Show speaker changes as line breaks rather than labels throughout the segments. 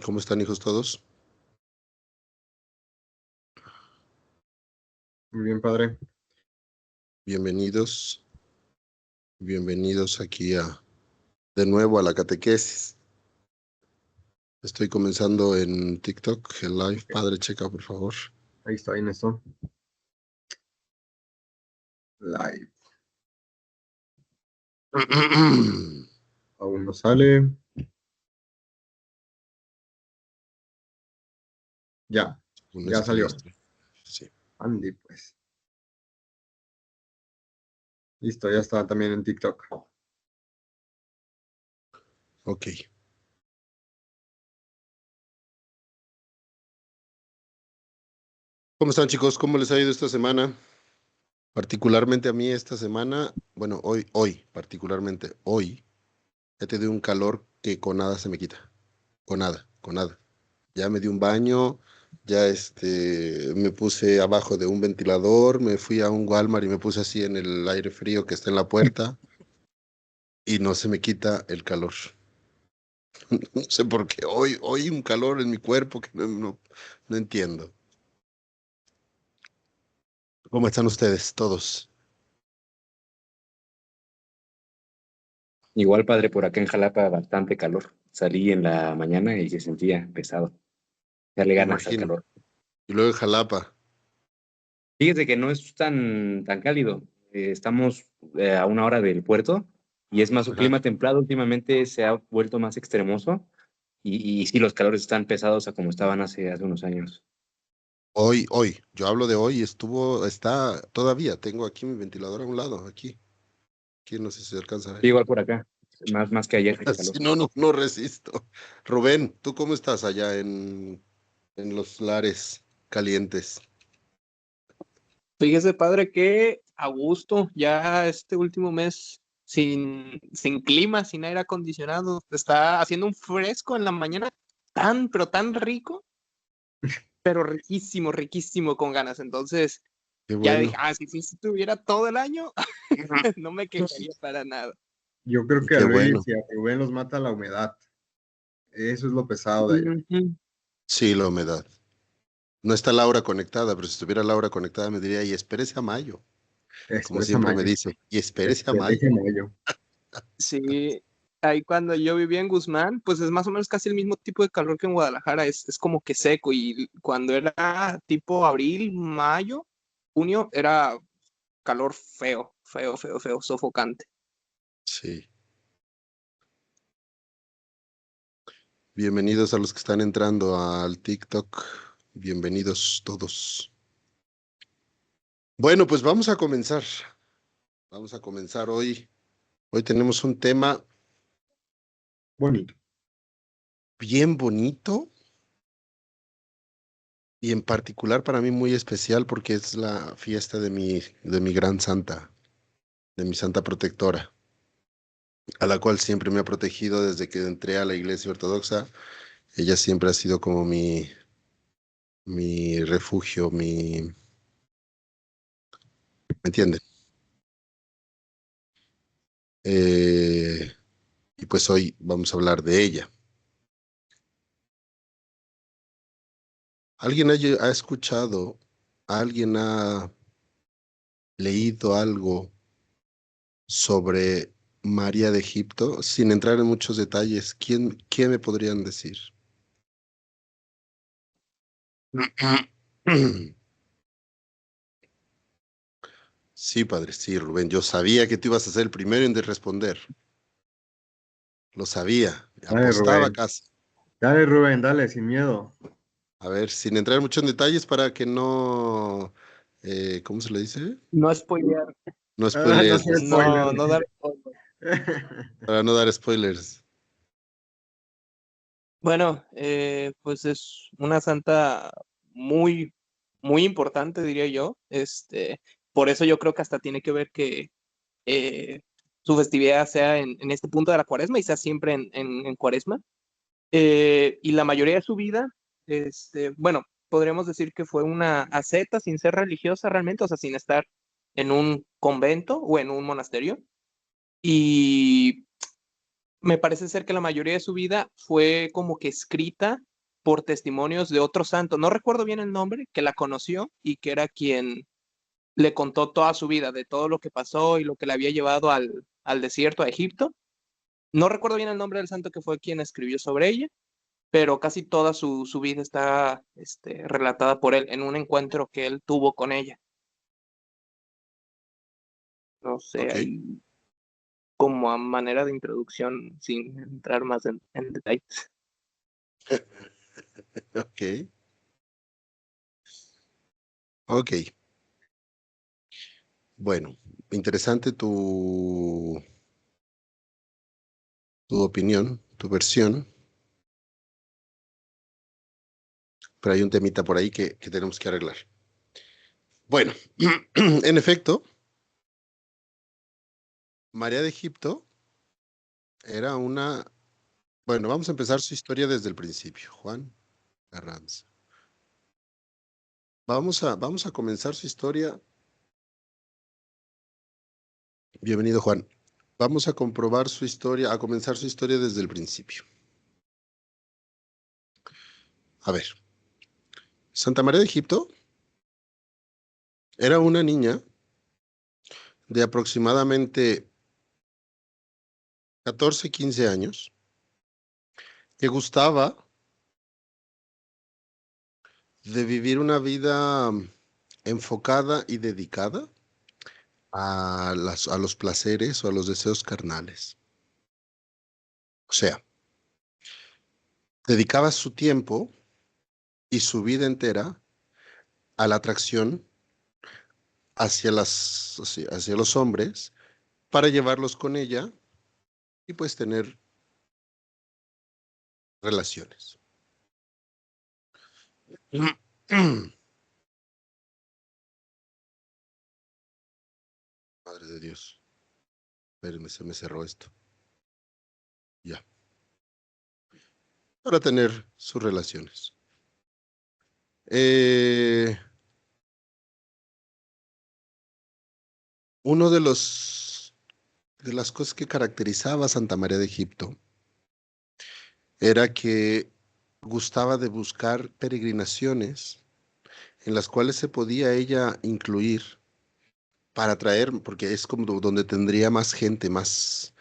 ¿Cómo están, hijos todos?
Muy bien, padre.
Bienvenidos, bienvenidos aquí de nuevo a la catequesis. Estoy comenzando en TikTok, el live. Padre, checa, por favor.
Ahí está, en esto. Live. Aún no sale. Ya,
Una
ya
es que ya
salió.
estoy. Sí,
Andy, pues. Listo, ya está también en TikTok.
ok. ¿Cómo están, chicos? ¿Cómo les ha ido esta semana? Particularmente a mí esta semana, bueno, particularmente hoy, he tenido un calor que con nada se me quita. Con nada, con nada. Ya me di un baño, ya me puse abajo de un ventilador, me fui a un Walmart y me puse así en el aire frío que está en la puerta y no se me quita el calor. No sé por qué. Hoy un calor en mi cuerpo que no entiendo. ¿Cómo están ustedes todos?
Igual, padre, por acá en Jalapa bastante calor. Salí en la mañana y se sentía pesado. Ya le
Me
ganas al
imagino.
calor.
Y luego en Jalapa.
Fíjate que no es tan cálido. Estamos a una hora del puerto y es más un
Ajá.
clima templado. Últimamente se ha vuelto más extremoso y sí, los calores están pesados a como estaban hace unos años.
Yo hablo de hoy, está todavía, tengo aquí mi ventilador a un lado, aquí no sé si se alcanza a
Sí,
ver.
igual por acá, más que ayer el
Así
calor.
no resisto. Rubén, ¿tú cómo estás allá en los lares calientes?
Fíjese, padre, que a gusto, ya este último mes sin clima, sin aire acondicionado, está haciendo un fresco en la mañana pero tan rico, pero riquísimo, riquísimo con ganas. Entonces,
Qué
ya dije,
bueno,
si estuviera todo el año, no me quejaría para nada.
Yo creo que a
qué
Luis
bueno.
y a Rubén los mata la humedad. Eso es lo pesado de allá.
Ujú.
Sí, la humedad. No está Laura conectada, pero si estuviera Laura conectada me diría, y espérese a mayo, como
Expresa
siempre me
mayo.
dice, y espérese a
Expresa
mayo.
mayo.
Sí, ahí cuando yo vivía en Guzmán, pues es más o menos casi el mismo tipo de calor que en Guadalajara, es como que seco y cuando era tipo abril, mayo, junio, era calor feo, feo, feo, feo, sofocante.
Sí. Bienvenidos a los que están entrando al TikTok. Bienvenidos todos. Bueno, pues vamos a comenzar. Vamos a comenzar hoy. Hoy tenemos un tema
Bonito.
bien bonito y en particular para mí muy especial porque es la fiesta de mi gran santa, de mi santa protectora, a la cual siempre me ha protegido desde que entré a la iglesia ortodoxa. Ella siempre ha sido como mi refugio, ¿me entienden? Eh, y pues hoy vamos a hablar de ella. ¿Alguien ha escuchado, alguien ha leído algo sobre María de Egipto? Sin entrar en muchos detalles, ¿qué me podrían decir? Sí, padre, sí, Rubén, yo sabía que tú ibas a ser el primero en responder. Lo sabía,
Dale,
apostaba
Rubén.
casi.
Dale, Rubén, dale, sin miedo.
A ver, sin entrar mucho en detalles para que no, ¿cómo se le dice?
No spoilear,
No
No
spoilees,
sea spoiler.
no dar.
para no dar spoilers.
Bueno, pues es una santa muy, muy importante, diría yo. Por eso yo creo que hasta tiene que ver que eh, su festividad sea en este punto de la cuaresma y sea siempre en cuaresma. Y la mayoría de su vida, bueno, podríamos decir que fue una asceta sin ser religiosa realmente, o sea, sin estar en un convento o en un monasterio. Y me parece ser que la mayoría de su vida fue como que escrita por testimonios de otro santo. No recuerdo bien el nombre, que la conoció y que era quien le contó toda su vida, de todo lo que pasó y lo que le había llevado al desierto, a Egipto. No recuerdo bien el nombre del santo que fue quien escribió sobre ella, pero casi toda su vida está relatada por él en un encuentro que él tuvo con ella. No sé,
Ok,
ahí como a manera de introducción, sin entrar más en detalles.
ok, ok. Bueno, interesante tu opinión, tu versión, pero hay un temita por ahí que tenemos que arreglar. Bueno, en efecto, María de Egipto era una... Bueno, vamos a empezar su historia desde el principio, Juan Carranza. Vamos a comenzar su historia. Bienvenido, Juan. Vamos a comprobar su historia, a comenzar su historia desde el principio. A ver, Santa María de Egipto era una niña de aproximadamente 14, 15 años que gustaba de vivir una vida enfocada y dedicada a los placeres o a los deseos carnales. O sea, dedicaba su tiempo y su vida entera a la atracción hacia los hombres para llevarlos con ella y pues tener relaciones. Madre de Dios. Espérenme, se me cerró esto. Ya. Para tener sus relaciones. Eh, uno de las cosas que caracterizaba a Santa María de Egipto era que gustaba de buscar peregrinaciones en las cuales se podía ella incluir para atraer, porque es como donde tendría más gente, más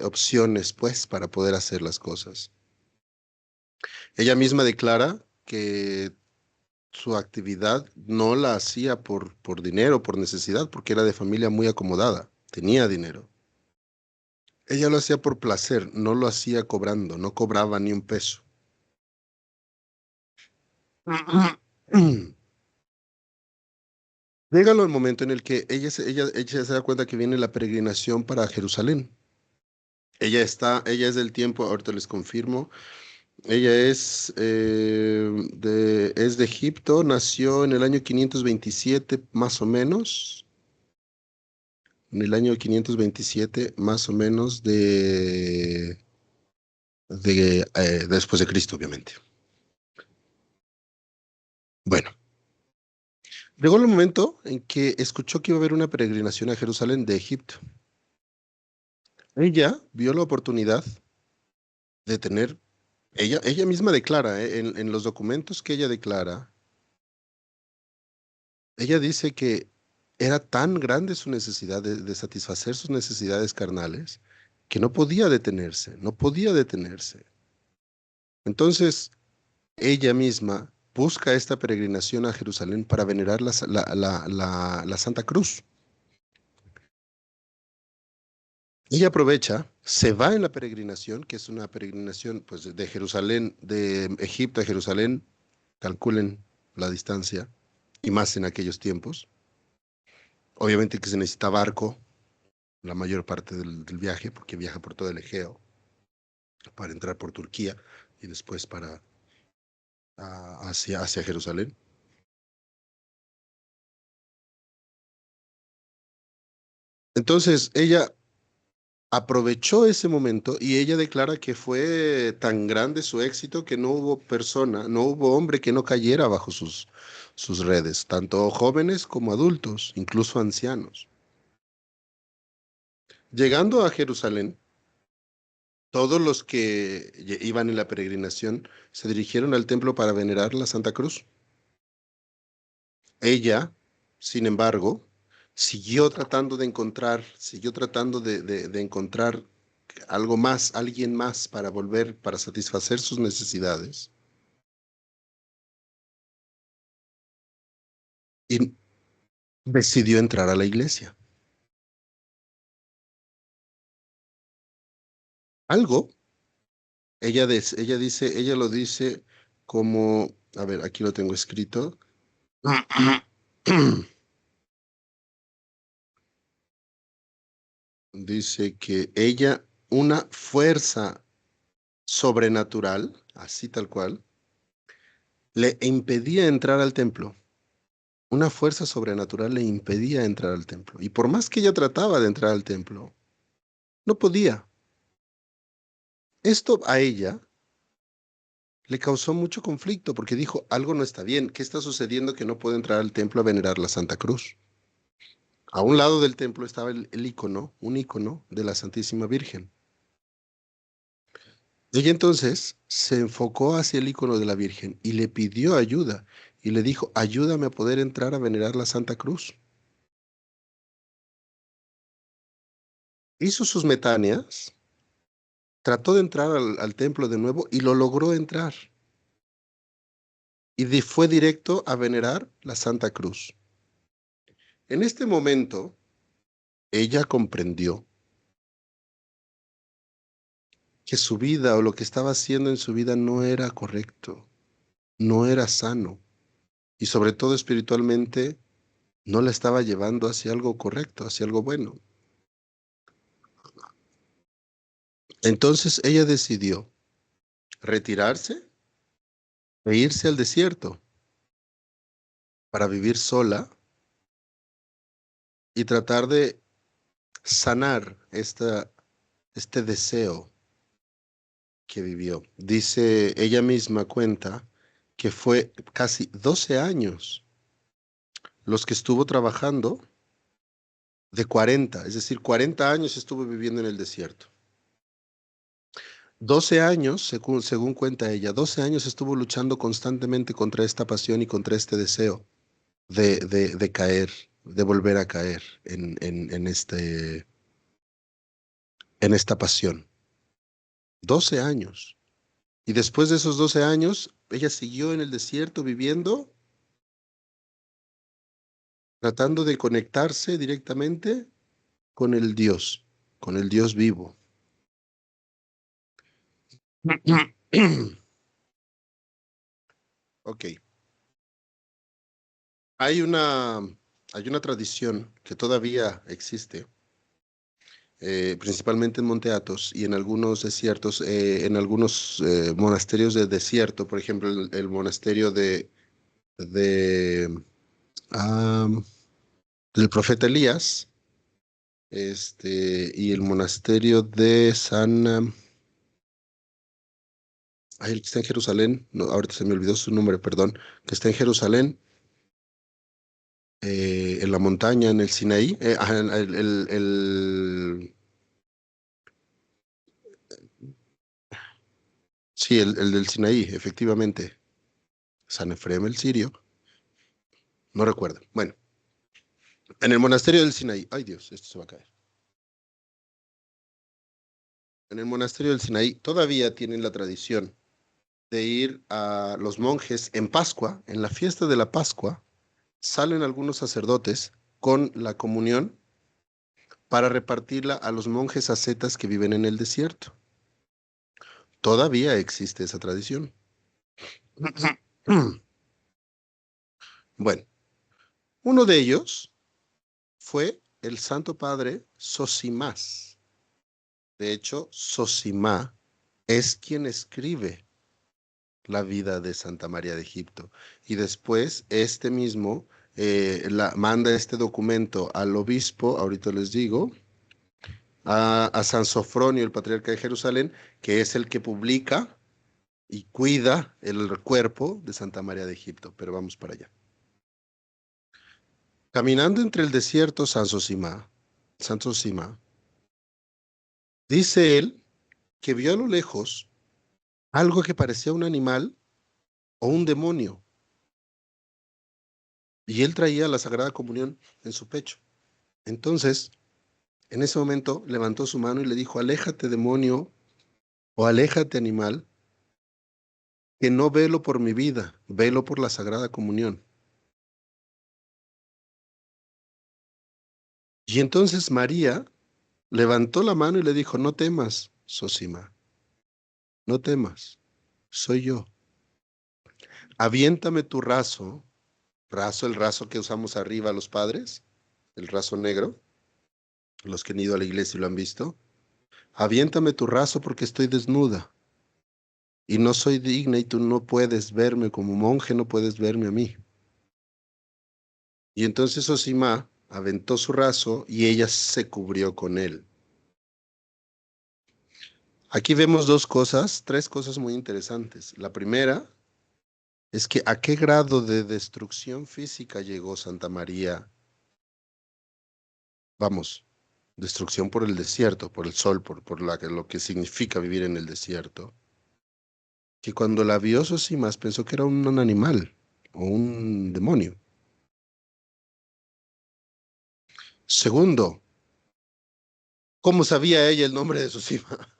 opciones, pues, para poder hacer las cosas. Ella misma declara que su actividad no la hacía por dinero, por necesidad, porque era de familia muy acomodada, tenía dinero. Ella lo hacía por placer, no lo hacía cobrando, no cobraba ni un peso. Llega el momento en el que ella se da cuenta que viene la peregrinación para Jerusalén. Ella es del tiempo, ahorita les confirmo. Ella es de Egipto, nació en el año 527 más o menos. En el año 527 más o menos después de Cristo, obviamente. Bueno, llegó el momento en que escuchó que iba a haber una peregrinación a Jerusalén de Egipto. Ella vio la oportunidad de tener, ella misma declara, en los documentos que ella declara, ella dice que era tan grande su necesidad de satisfacer sus necesidades carnales que no podía detenerse, no podía detenerse. Entonces, ella misma busca esta peregrinación a Jerusalén para venerar la Santa Cruz. Ella aprovecha, se va en la peregrinación, que es una peregrinación pues, de Jerusalén, de Egipto a Jerusalén, calculen la distancia, y más en aquellos tiempos. Obviamente que se necesita barco la mayor parte del viaje, porque viaja por todo el Egeo para entrar por Turquía y después hacia Jerusalén. Entonces, ella aprovechó ese momento y ella declara que fue tan grande su éxito que no hubo persona, no hubo hombre que no cayera bajo sus redes, tanto jóvenes como adultos, incluso ancianos. Llegando a Jerusalén, Todos los que iban en la peregrinación se dirigieron al templo para venerar la Santa Cruz. Ella, sin embargo, siguió tratando de encontrar algo más, alguien más para volver, para satisfacer sus necesidades. Y decidió entrar a la iglesia. Algo, ella lo dice como, a ver, aquí lo tengo escrito. Dice que ella, una fuerza sobrenatural, así tal cual, le impedía entrar al templo. Una fuerza sobrenatural le impedía entrar al templo. Y por más que ella trataba de entrar al templo, no podía. Esto a ella le causó mucho conflicto porque dijo, algo no está bien. ¿Qué está sucediendo que no puedo entrar al templo a venerar la Santa Cruz? A un lado del templo estaba el icono, un icono de la Santísima Virgen. Ella entonces se enfocó hacia el icono de la Virgen y le pidió ayuda y le dijo, ayúdame a poder entrar a venerar la Santa Cruz. Hizo sus metáneas, trató de entrar al templo de nuevo y lo logró entrar. Y fue directo a venerar la Santa Cruz. En este momento, ella comprendió que su vida o lo que estaba haciendo en su vida no era correcto, no era sano y sobre todo espiritualmente no la estaba llevando hacia algo correcto, hacia algo bueno. Entonces ella decidió retirarse e irse al desierto para vivir sola y tratar de sanar este deseo que vivió. Dice, ella misma cuenta que fue casi 12 años los que estuvo trabajando de 40, es decir, 40 años estuvo viviendo en el desierto. 12 años, según cuenta ella, 12 años estuvo luchando constantemente contra esta pasión y contra este deseo de caer, de volver a caer en esta pasión. 12 años. Y después de esos 12 años, ella siguió en el desierto viviendo, tratando de conectarse directamente con el Dios vivo. Ok. Hay una, hay una tradición que todavía existe, principalmente en Monte Athos y en algunos desiertos, en algunos monasterios de desierto, por ejemplo, el monasterio de, am, del profeta Elías, y el monasterio de el que está en Jerusalén, no, ahorita se me olvidó su nombre, perdón, que está en Jerusalén, en la montaña, en el Sinaí, sí, el del Sinaí, efectivamente, San Efrem el Sirio, no recuerdo. Bueno, en el monasterio del Sinaí, ay Dios, esto se va a caer. En el monasterio del Sinaí todavía tienen la tradición de ir a los monjes en Pascua, en la fiesta de la Pascua, salen algunos sacerdotes con la comunión para repartirla a los monjes ascetas que viven en el desierto. Todavía existe esa tradición. Bueno, uno de ellos fue el Santo Padre Sosimás. De hecho, Sosimá es quien escribe la vida de Santa María de Egipto. Y después, este mismo manda este documento al obispo, ahorita les digo, a San Sofronio, el patriarca de Jerusalén, que es el que publica y cuida el cuerpo de Santa María de Egipto. Pero vamos para allá. Caminando entre el desierto San Sosima, dice él que vio a lo lejos algo que parecía un animal o un demonio. Y él traía la Sagrada Comunión en su pecho. Entonces, en ese momento, levantó su mano y le dijo, aléjate, demonio, o aléjate, animal, que no velo por mi vida, velo por la Sagrada Comunión. Y entonces María levantó la mano y le dijo, no temas, Zosima, no temas, soy yo. Aviéntame tu raso, el raso que usamos arriba los padres, el raso negro, los que han ido a la iglesia y lo han visto. Aviéntame tu raso porque estoy desnuda y no soy digna y tú no puedes verme como monje, no puedes verme a mí. Y entonces Zosima aventó su raso y ella se cubrió con él. Aquí vemos tres cosas muy interesantes. La primera es que a qué grado de destrucción física llegó Santa María. Vamos, destrucción por el desierto, por el sol, por lo que significa vivir en el desierto. Que cuando la vio Zosimas pensó que era un animal o un demonio. Segundo, ¿cómo sabía ella el nombre de Zosima?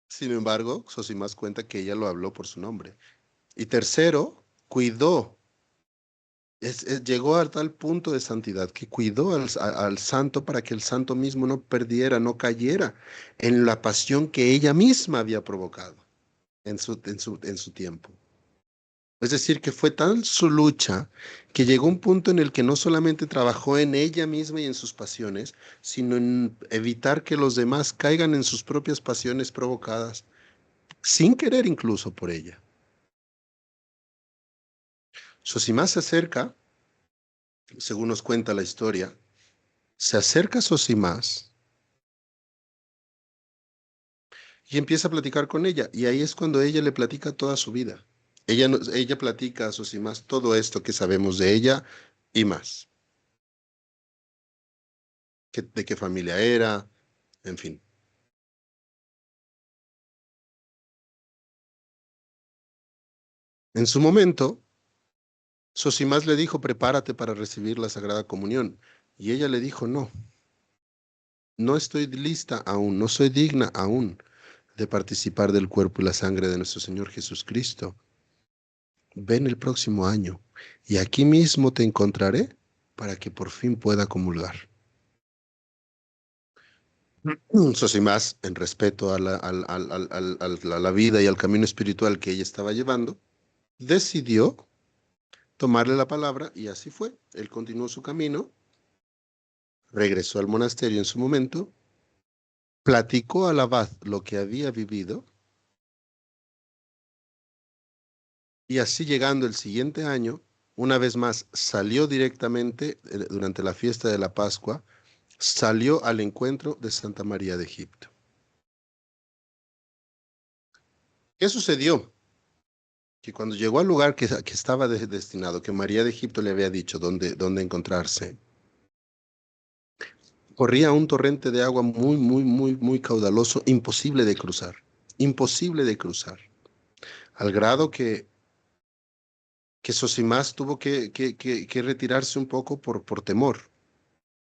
Sin embargo, Zosimas cuenta que ella lo habló por su nombre. Y tercero, cuidó. Llegó a tal punto de santidad que cuidó al santo para que el santo mismo no perdiera, no cayera en la pasión que ella misma había provocado en su tiempo. Es decir, que fue tal su lucha que llegó un punto en el que no solamente trabajó en ella misma y en sus pasiones, sino en evitar que los demás caigan en sus propias pasiones provocadas, sin querer incluso por ella. Sosimás se acerca, según nos cuenta la historia, se acerca a Sosimás y empieza a platicar con ella. Y ahí es cuando ella le platica toda su vida. Ella platica a Sosimás todo esto que sabemos de ella y más. De qué familia era, en fin. En su momento, Sosimás le dijo, prepárate para recibir la Sagrada Comunión. Y ella le dijo, no, no estoy lista aún, no soy digna aún de participar del cuerpo y la sangre de nuestro Señor Jesucristo. Ven el próximo año y aquí mismo te encontraré para que por fin pueda comulgar. Sosimás, en respeto a la vida y al camino espiritual que ella estaba llevando, decidió tomarle la palabra y así fue. Él continuó su camino, regresó al monasterio en su momento, platicó al abad lo que había vivido y así llegando el siguiente año, una vez más salió directamente durante la fiesta de la Pascua, salió al encuentro de Santa María de Egipto. ¿Qué sucedió? Que cuando llegó al lugar que estaba destinado, que María de Egipto le había dicho dónde encontrarse, corría un torrente de agua muy caudaloso, imposible de cruzar, al grado que Sosimás tuvo que retirarse un poco por temor.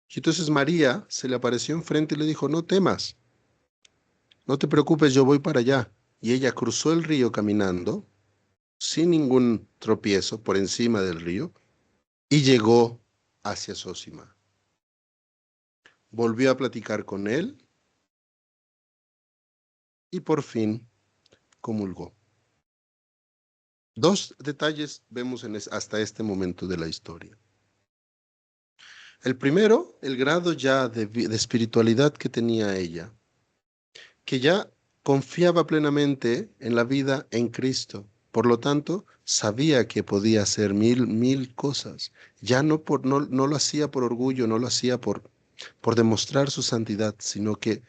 Y entonces María se le apareció enfrente y le dijo, no temas, no te preocupes, yo voy para allá. Y ella cruzó el río caminando, sin ningún tropiezo, por encima del río, y llegó hacia Zósima. Volvió a platicar con él y por fin comulgó. Dos detalles vemos hasta este momento de la historia. El primero, el grado ya de espiritualidad que tenía ella, que ya confiaba plenamente en la vida en Cristo. Por lo tanto, sabía que podía hacer mil cosas. Ya no lo hacía por orgullo, no lo hacía por demostrar su santidad, sino que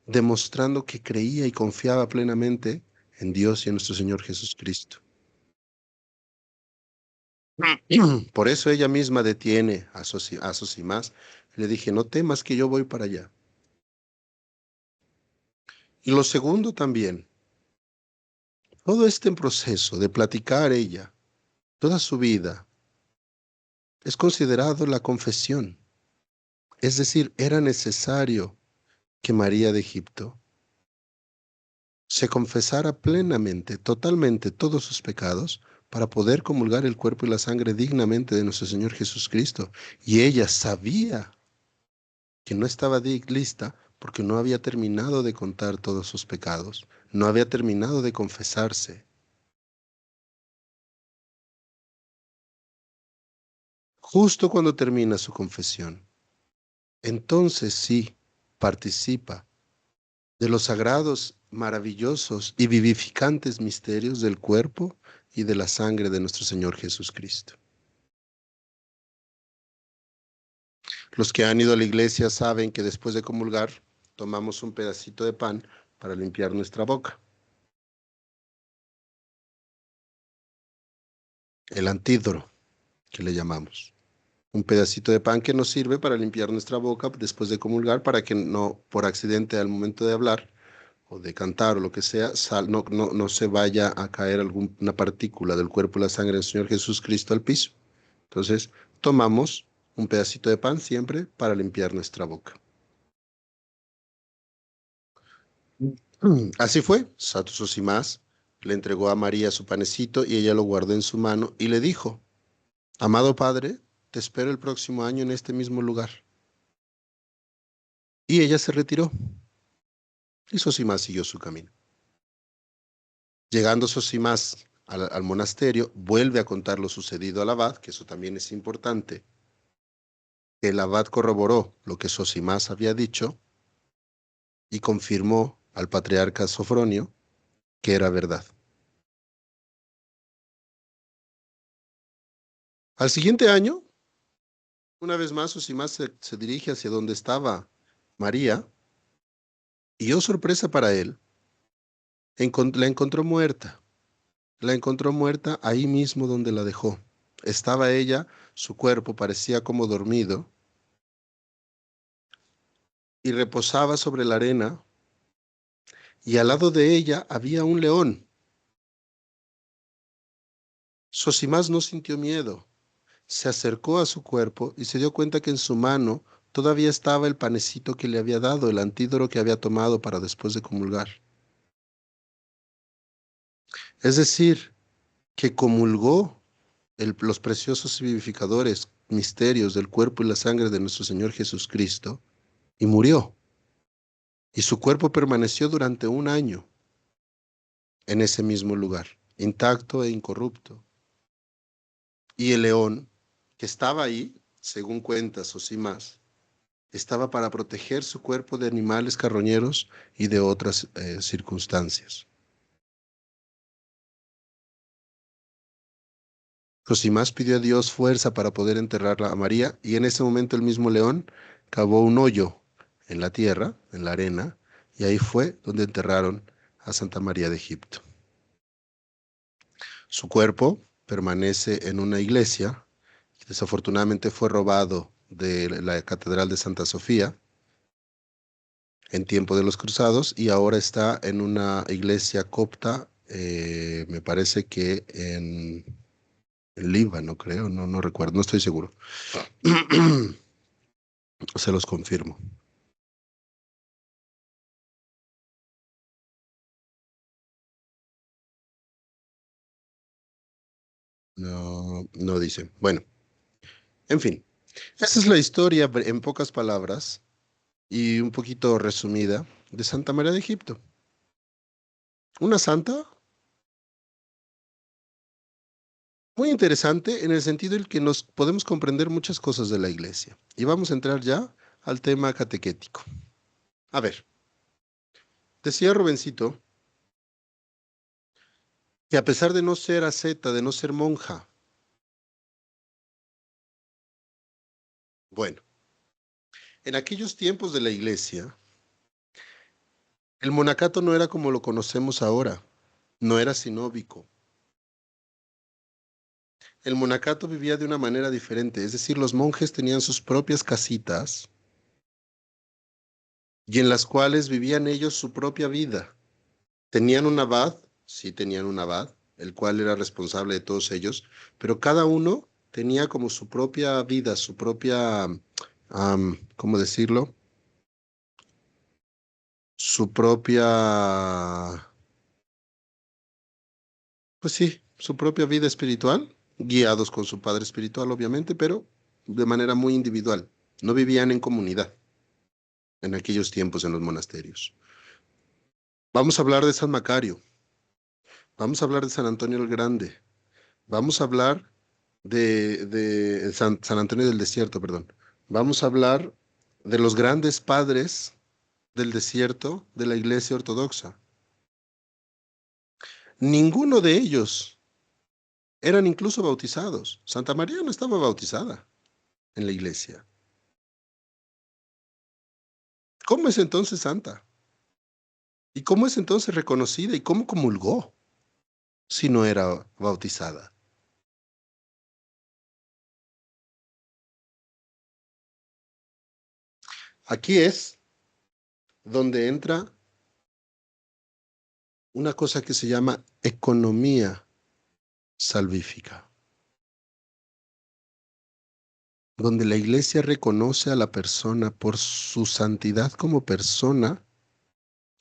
demostrando que creía y confiaba plenamente en Dios y en nuestro Señor Jesucristo. Por eso ella misma detiene a Sosimás. Le dije, no temas que yo voy para allá. Y lo segundo también, todo este proceso de platicar ella, toda su vida, es considerado la confesión. Es decir, era necesario que María de Egipto se confesara plenamente, totalmente todos sus pecados para poder comulgar el cuerpo y la sangre dignamente de nuestro Señor Jesucristo. Y ella sabía que no estaba lista porque no había terminado de contar todos sus pecados, no había terminado de confesarse. Justo cuando termina su confesión, entonces sí participa de los sagrados, maravillosos y vivificantes misterios del cuerpo y de la sangre de nuestro Señor Jesucristo. Los que han ido a la iglesia saben que después de comulgar tomamos un pedacito de pan para limpiar nuestra boca. El antídoro, que le llamamos. Un pedacito de pan que nos sirve para limpiar nuestra boca después de comulgar para que no, por accidente al momento de hablar o de cantar o lo que sea, no se vaya a caer alguna partícula del cuerpo y la sangre del Señor Jesucristo al piso. Entonces, tomamos un pedacito de pan siempre para limpiar nuestra boca. Así fue, Santo Sosimás le entregó a María su panecito y ella lo guardó en su mano y le dijo, amado Padre, te espero el próximo año en este mismo lugar. Y ella se retiró y Sosimás siguió su camino. Llegando Sosimás al monasterio, vuelve a contar lo sucedido al abad, que eso también es importante. El abad corroboró lo que Sosimás había dicho y confirmó al patriarca Sofronio que era verdad. Al siguiente año, una vez más, Sosimás se dirige hacia donde estaba María y, oh sorpresa para él, la encontró muerta. La encontró muerta ahí mismo donde la dejó. Estaba ella, su cuerpo parecía como dormido y reposaba sobre la arena y al lado de ella había un león. Sosimás no sintió miedo. Se acercó a su cuerpo y se dio cuenta que en su mano todavía estaba el panecito que le había dado, el antídoro que había tomado para después de comulgar. Es decir, que comulgó los preciosos y vivificadores misterios del cuerpo y la sangre de nuestro Señor Jesucristo y murió. Y su cuerpo permaneció durante un año en ese mismo lugar, intacto e incorrupto. Y el león, que estaba ahí, según cuenta Sosimás, estaba para proteger su cuerpo de animales carroñeros y de otras circunstancias. Sosimás pidió a Dios fuerza para poder enterrarla a María y en ese momento el mismo león cavó un hoyo en la tierra, en la arena, y ahí fue donde enterraron a Santa María de Egipto. Su cuerpo permanece en una iglesia, que desafortunadamente fue robado de la Catedral de Santa Sofía en tiempo de los cruzados y ahora está en una iglesia copta, me parece que en Líbano, creo, no recuerdo, no estoy seguro. Se los confirmo. No dice. Bueno, en fin. Esa es la historia en pocas palabras y un poquito resumida de Santa María de Egipto. Una santa muy interesante en el sentido en que nos podemos comprender muchas cosas de la iglesia. Y vamos a entrar ya al tema catequético. A ver, decía Rubencito que a pesar de no ser asceta, de no ser monja, bueno, en aquellos tiempos de la iglesia, el monacato no era como lo conocemos ahora, no era sinóbico. El monacato vivía de una manera diferente, es decir, los monjes tenían sus propias casitas y en las cuales vivían ellos su propia vida. Tenían un abad, sí tenían un abad, el cual era responsable de todos ellos, pero cada uno tenía como su propia vida, su propia, ¿cómo decirlo? Su propia, pues sí, su propia vida espiritual, guiados con su padre espiritual, obviamente, pero de manera muy individual. No vivían en comunidad en aquellos tiempos en los monasterios. Vamos a hablar de San Macario, vamos a hablar de San Antonio el Grande, vamos a hablar de San Antonio del Desierto, perdón. Vamos a hablar de los grandes padres del desierto de la Iglesia Ortodoxa. Ninguno de ellos eran incluso bautizados. Santa María no estaba bautizada en la iglesia. ¿Cómo es entonces santa? ¿Y cómo es entonces reconocida? ¿Y cómo comulgó si no era bautizada? Aquí es donde entra una cosa que se llama economía salvífica, donde la iglesia reconoce a la persona por su santidad como persona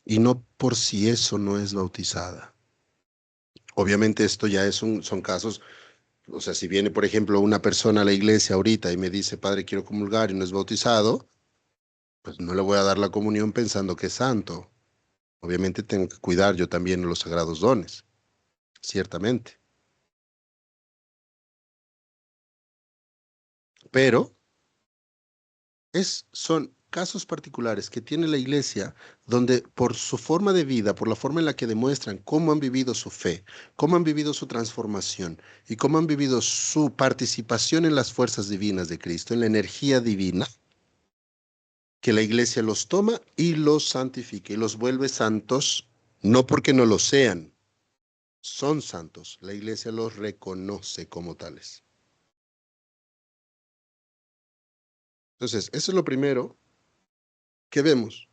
y no por si eso no es bautizada. Obviamente esto ya son casos, o sea, si viene, por ejemplo, una persona a la iglesia ahorita y me dice, padre, quiero comulgar y no es bautizado, pues no le voy a dar la comunión pensando que es santo. Obviamente tengo que cuidar yo también los sagrados dones, ciertamente. Pero son casos particulares que tiene la iglesia donde por su forma de vida, por la forma en la que demuestran cómo han vivido su fe, cómo han vivido su transformación y cómo han vivido su participación en las fuerzas divinas de Cristo, en la energía divina, que la iglesia los toma y los santifica y los vuelve santos, no porque no lo sean, son santos. La iglesia los reconoce como tales. Entonces, eso es lo primero que vemos,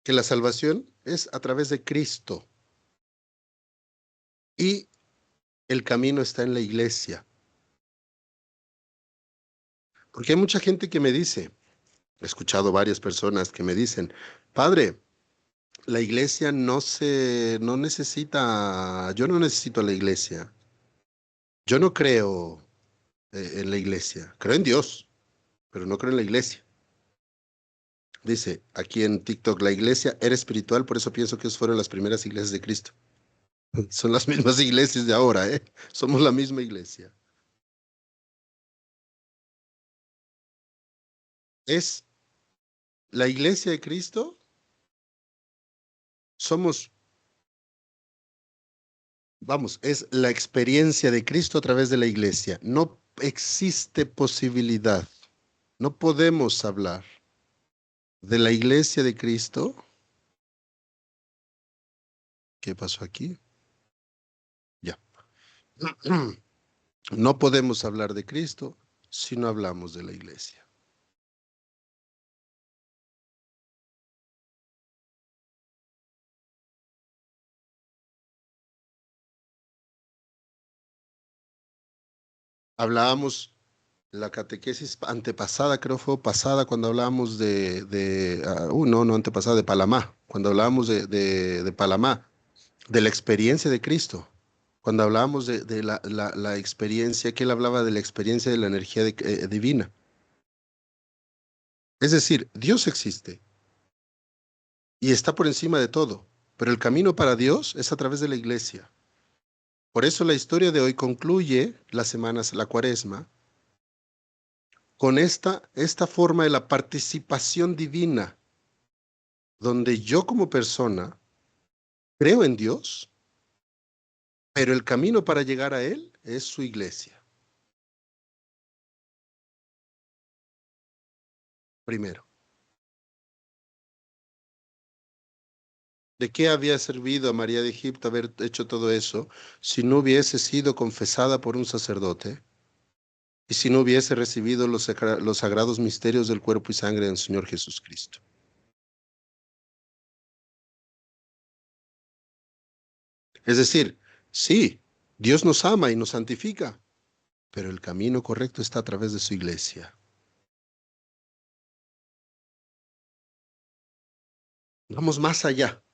que la salvación es a través de Cristo y el camino está en la iglesia. Porque hay mucha gente que me dice, he escuchado varias personas que me dicen, padre, la iglesia no necesita, yo no necesito a la iglesia. Yo no creo en la iglesia. Creo en Dios, pero no creo en la iglesia. Dice aquí en TikTok, la iglesia era espiritual, por eso pienso que esas fueron las primeras iglesias de Cristo. Son las mismas iglesias de ahora, ¿eh? Somos la misma iglesia. Es la iglesia de Cristo, somos, vamos, es la experiencia de Cristo a través de la iglesia. No existe posibilidad, no podemos hablar de la iglesia de Cristo. ¿Qué pasó aquí? Ya. No podemos hablar de Cristo si no hablamos de la iglesia. Hablábamos la catequesis antepasada, creo fue pasada, cuando hablábamos no antepasada, de Palamá, cuando hablábamos de Palamá, de la experiencia de Cristo, cuando hablábamos de la experiencia, que él hablaba de la experiencia de la energía divina. Es decir, Dios existe y está por encima de todo, pero el camino para Dios es a través de la iglesia. Por eso la historia de hoy concluye las semanas, la cuaresma, con esta forma de la participación divina, donde yo como persona creo en Dios, pero el camino para llegar a Él es su iglesia. Primero, ¿de qué había servido a María de Egipto haber hecho todo eso si no hubiese sido confesada por un sacerdote? y si no hubiese recibido los sagrados misterios del cuerpo y sangre del Señor Jesucristo. Es decir, sí, Dios nos ama y nos santifica, pero el camino correcto está a través de su iglesia. Vamos más allá.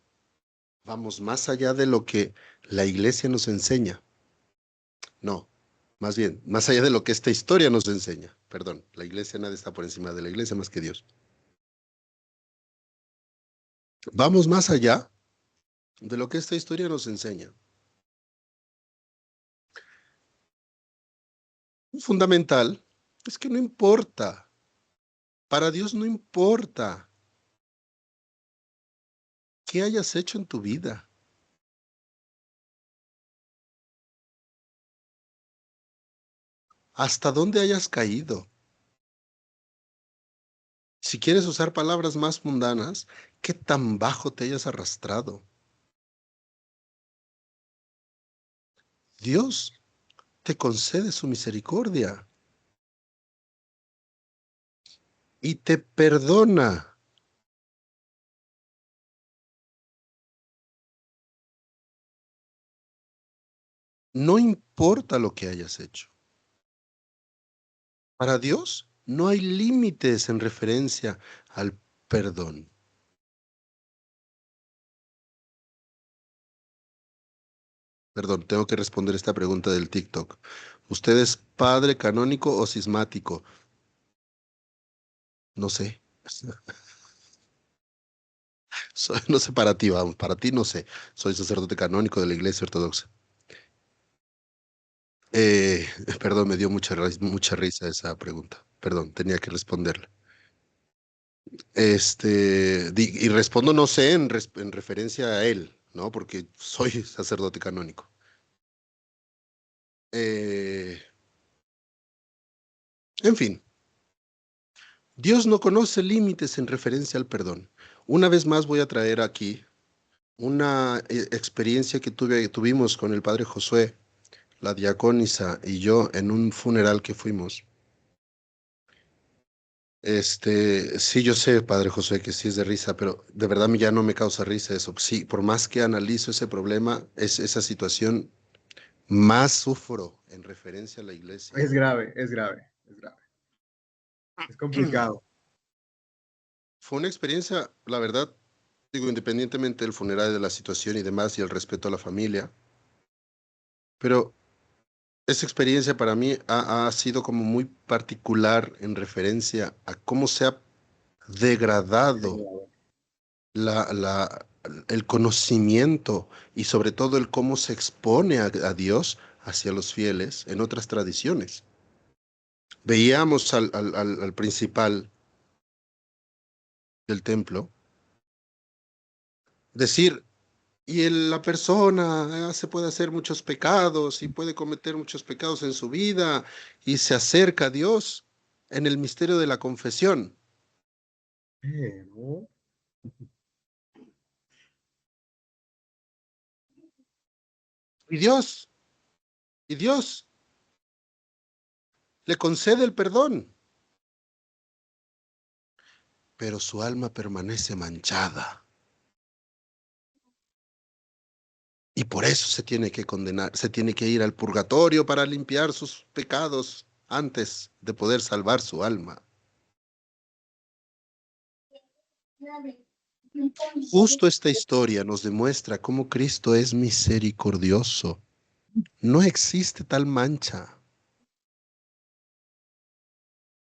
Vamos más allá de lo que la iglesia nos enseña. No, más bien, más allá de lo que esta historia nos enseña. Perdón, la iglesia, nadie está por encima de la iglesia más que Dios. Vamos más allá de lo que esta historia nos enseña. Fundamental es que no importa. Para Dios no importa qué hayas hecho en tu vida. Hasta dónde hayas caído. Si quieres usar palabras más mundanas, qué tan bajo te hayas arrastrado. Dios te concede su misericordia y te perdona. No importa lo que hayas hecho. Para Dios no hay límites en referencia al perdón. Perdón, tengo que responder esta pregunta del TikTok. ¿Usted es padre canónico o cismático? No sé. No sé para ti, vamos, para ti no sé. Soy sacerdote canónico de la Iglesia Ortodoxa. Eh, Perdón, me dio mucha risa esa pregunta. Perdón, tenía que responderla. Y respondo no sé en referencia a él, ¿no? Porque soy sacerdote canónico. Eh, en fin, Dios no conoce límites en referencia al perdón. Una vez más voy a traer aquí una experiencia que tuvimos con el padre Josué, la diaconisa y yo en un funeral que fuimos. Sí, yo sé, padre José, que sí es de risa, pero de verdad ya no me causa risa eso. Sí, por más que analizo ese problema, esa situación, más sufro en referencia a la iglesia.
Es grave, es grave, es grave. Es complicado.
Fue una experiencia, la verdad, digo, independientemente del funeral, de la situación y demás, y el respeto a la familia, pero esa experiencia para mí ha sido como muy particular en referencia a cómo se ha degradado la, la, el conocimiento y sobre todo el cómo se expone a Dios hacia los fieles en otras tradiciones. Veíamos al principal del templo decir, la persona se puede hacer muchos pecados y puede cometer muchos pecados en su vida y se acerca a Dios en el misterio de la confesión.
Pero,
Y Dios le concede el perdón, pero su alma permanece manchada. Y por eso se tiene que condenar, se tiene que ir al purgatorio para limpiar sus pecados antes de poder salvar su alma. Justo esta historia nos demuestra cómo Cristo es misericordioso. No existe tal mancha.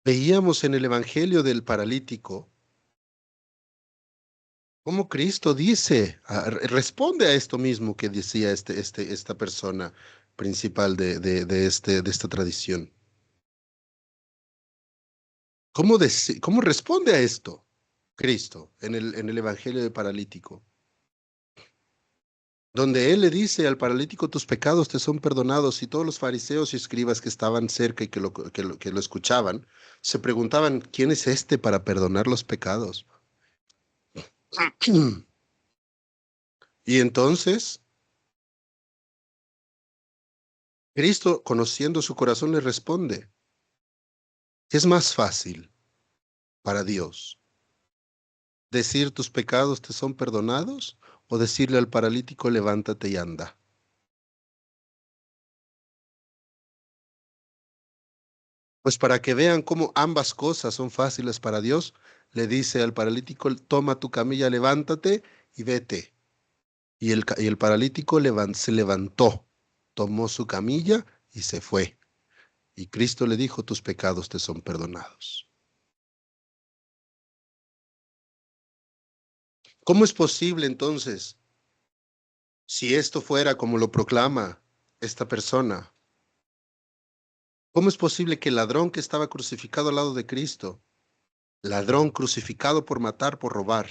Veíamos en el Evangelio del paralítico cómo Cristo dice, responde a esto mismo que decía esta persona principal de esta tradición. ¿Cómo responde a esto Cristo en el Evangelio del paralítico? Donde Él le dice al paralítico, tus pecados te son perdonados, y todos los fariseos y escribas que estaban cerca y que lo escuchaban, se preguntaban, ¿quién es este para perdonar los pecados? Y entonces, Cristo, conociendo su corazón, le responde, ¿Qué es más fácil para Dios? ¿Decir tus pecados te son perdonados o decirle al paralítico levántate y anda? Pues para que vean cómo ambas cosas son fáciles para Dios, le dice al paralítico, toma tu camilla, levántate y vete. Y el paralítico se levantó, tomó su camilla y se fue. Y Cristo le dijo, tus pecados te son perdonados. ¿Cómo es posible entonces, si esto fuera como lo proclama esta persona? ¿Cómo es posible que el ladrón que estaba crucificado al lado de Cristo, ladrón crucificado por matar, por robar,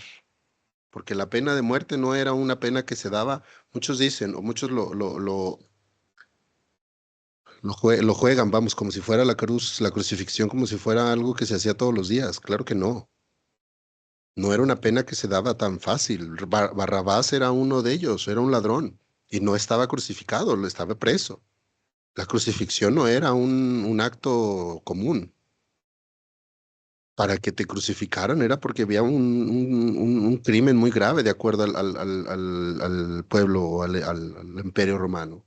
porque la pena de muerte no era una pena que se daba, muchos dicen, o muchos lo juegan, vamos, como si fuera la cruz, la crucifixión, como si fuera algo que se hacía todos los días? Claro que no. No era una pena que se daba tan fácil. Barrabás era uno de ellos, era un ladrón, y no estaba crucificado, lo estaba preso. La crucifixión no era un acto común. Para que te crucificaran era porque había un crimen muy grave de acuerdo al pueblo o al imperio romano.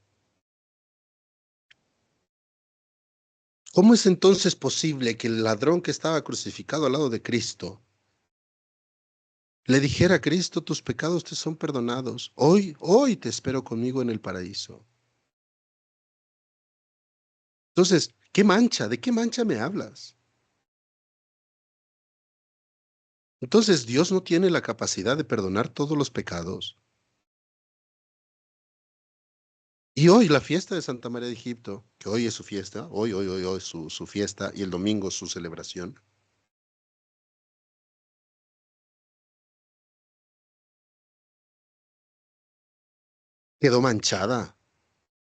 ¿Cómo es entonces posible que el ladrón que estaba crucificado al lado de Cristo le dijera a Cristo, tus pecados te son perdonados, hoy te espero conmigo en el paraíso? Entonces, ¿qué mancha? ¿De qué mancha me hablas? Entonces, ¿Dios no tiene la capacidad de perdonar todos los pecados? Y hoy la fiesta de Santa María de Egipto, que hoy es su fiesta, hoy es su fiesta, y el domingo su celebración, quedó manchada.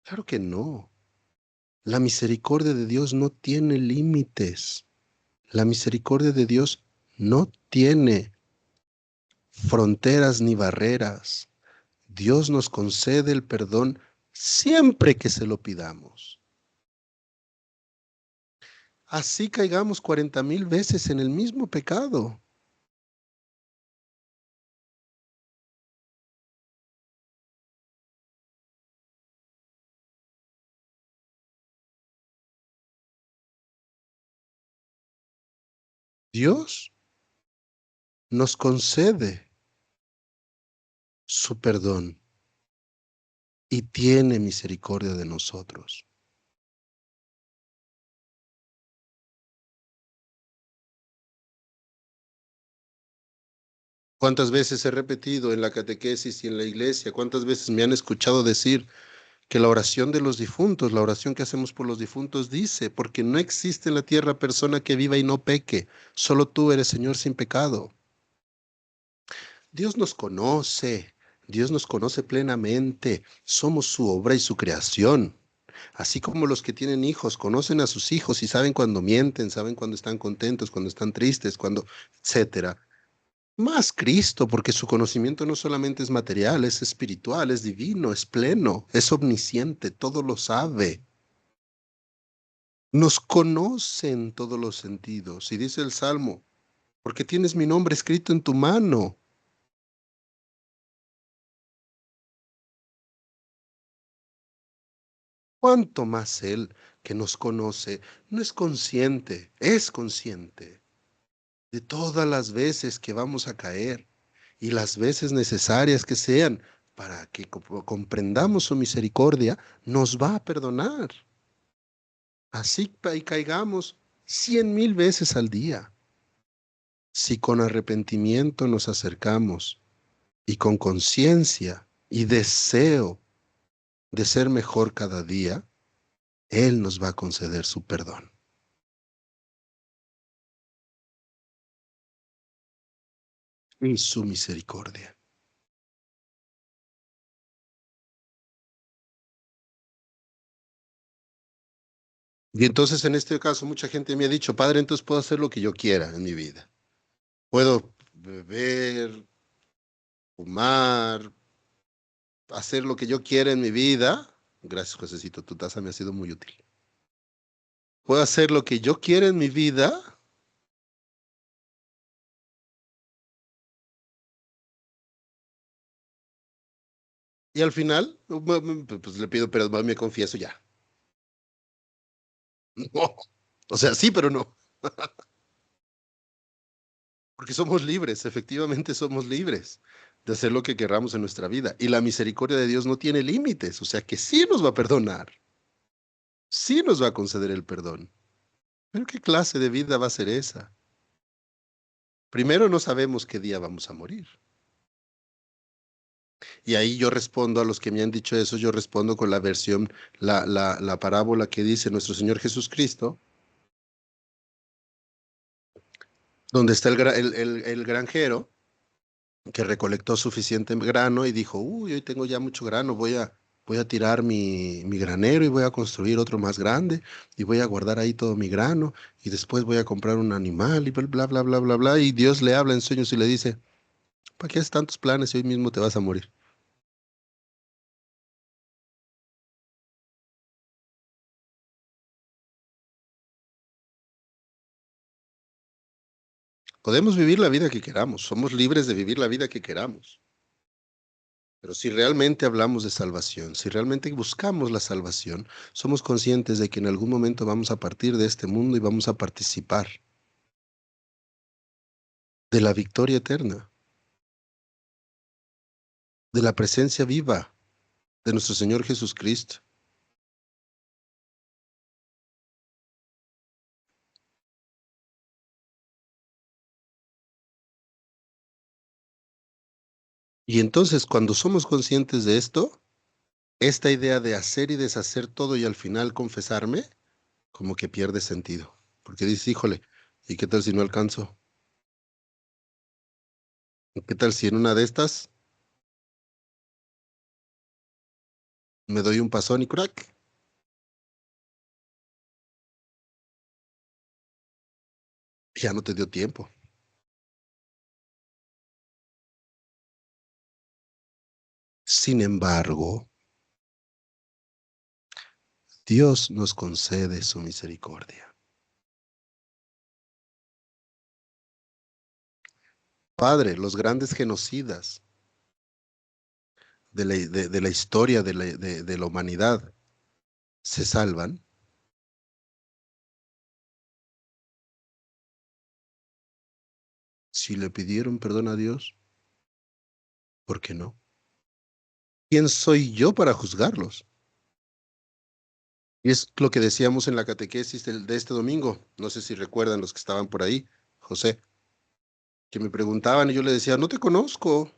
Claro que no. La misericordia de Dios no tiene límites. La misericordia de Dios no tiene fronteras ni barreras. Dios nos concede el perdón siempre que se lo pidamos. Así caigamos 40,000 veces en el mismo pecado. Dios nos concede su perdón y tiene misericordia de nosotros. ¿Cuántas veces he repetido en la catequesis y en la iglesia? ¿Cuántas veces me han escuchado decir que la oración de los difuntos, la oración que hacemos por los difuntos dice, porque no existe en la tierra persona que viva y no peque, solo tú eres Señor sin pecado? Dios Dios nos conoce plenamente, somos su obra y su creación. Así como los que tienen hijos conocen a sus hijos y saben cuando mienten, saben cuando están contentos, cuando están tristes, cuando, etcétera. Más Cristo, porque su conocimiento no solamente es material, es espiritual, es divino, es pleno, es omnisciente, todo lo sabe. Nos conoce en todos los sentidos. Y dice el Salmo, porque tienes mi nombre escrito en tu mano. ¿Cuánto más Él, que nos conoce, no es consciente de todas las veces que vamos a caer y las veces necesarias que sean para que comprendamos su misericordia, nos va a perdonar? Así y caigamos 100,000 veces al día. Si con arrepentimiento nos acercamos y con conciencia y deseo de ser mejor cada día, Él nos va a conceder su perdón y su misericordia. Y entonces en este caso mucha gente me ha dicho, Padre, entonces puedo hacer lo que yo quiera en mi vida. Puedo beber, fumar, hacer lo que yo quiera en mi vida. Gracias, Josecito, tu taza me ha sido muy útil. puedo hacer lo que yo quiera en mi vida, y al final, pues le pido perdón, me confieso ya. No. O sea, sí, pero no. Porque somos libres, efectivamente somos libres de hacer lo que querramos en nuestra vida. Y la misericordia de Dios no tiene límites, o sea que sí nos va a perdonar, sí nos va a conceder el perdón. Pero ¿qué clase de vida va a ser esa? Primero, no sabemos qué día vamos a morir. Y ahí yo respondo a los que me han dicho eso, yo respondo con la versión, la parábola que dice nuestro Señor Jesucristo, donde está el granjero que recolectó suficiente grano y dijo, uy, hoy tengo ya mucho grano, voy a tirar mi granero y voy a construir otro más grande y voy a guardar ahí todo mi grano y después voy a comprar un animal y bla, bla, bla, bla, bla, bla. Y Dios le habla en sueños y le dice, ¿para qué haces tantos planes si hoy mismo te vas a morir? Podemos vivir la vida que queramos, somos libres de vivir la vida que queramos. Pero si realmente hablamos de salvación, si realmente buscamos la salvación, somos conscientes de que en algún momento vamos a partir de este mundo y vamos a participar de la victoria eterna, de la presencia viva de nuestro Señor Jesucristo. Y entonces, cuando somos conscientes de esto, esta idea de hacer y deshacer todo y al final confesarme, como que pierde sentido. Porque dices, híjole, ¿y qué tal si no alcanzo? ¿Qué tal si en una de estas me doy un pasón y crack? Ya no te dio tiempo. Sin embargo, Dios nos concede su misericordia. Padre, los grandes genocidas de la historia de la humanidad se salvan si le pidieron perdón a Dios. ¿Por qué no? ¿Quién soy yo para juzgarlos? Y es lo que decíamos en la catequesis de este domingo. No sé si recuerdan los que estaban por ahí, José, que me preguntaban y yo le decía, no te conozco.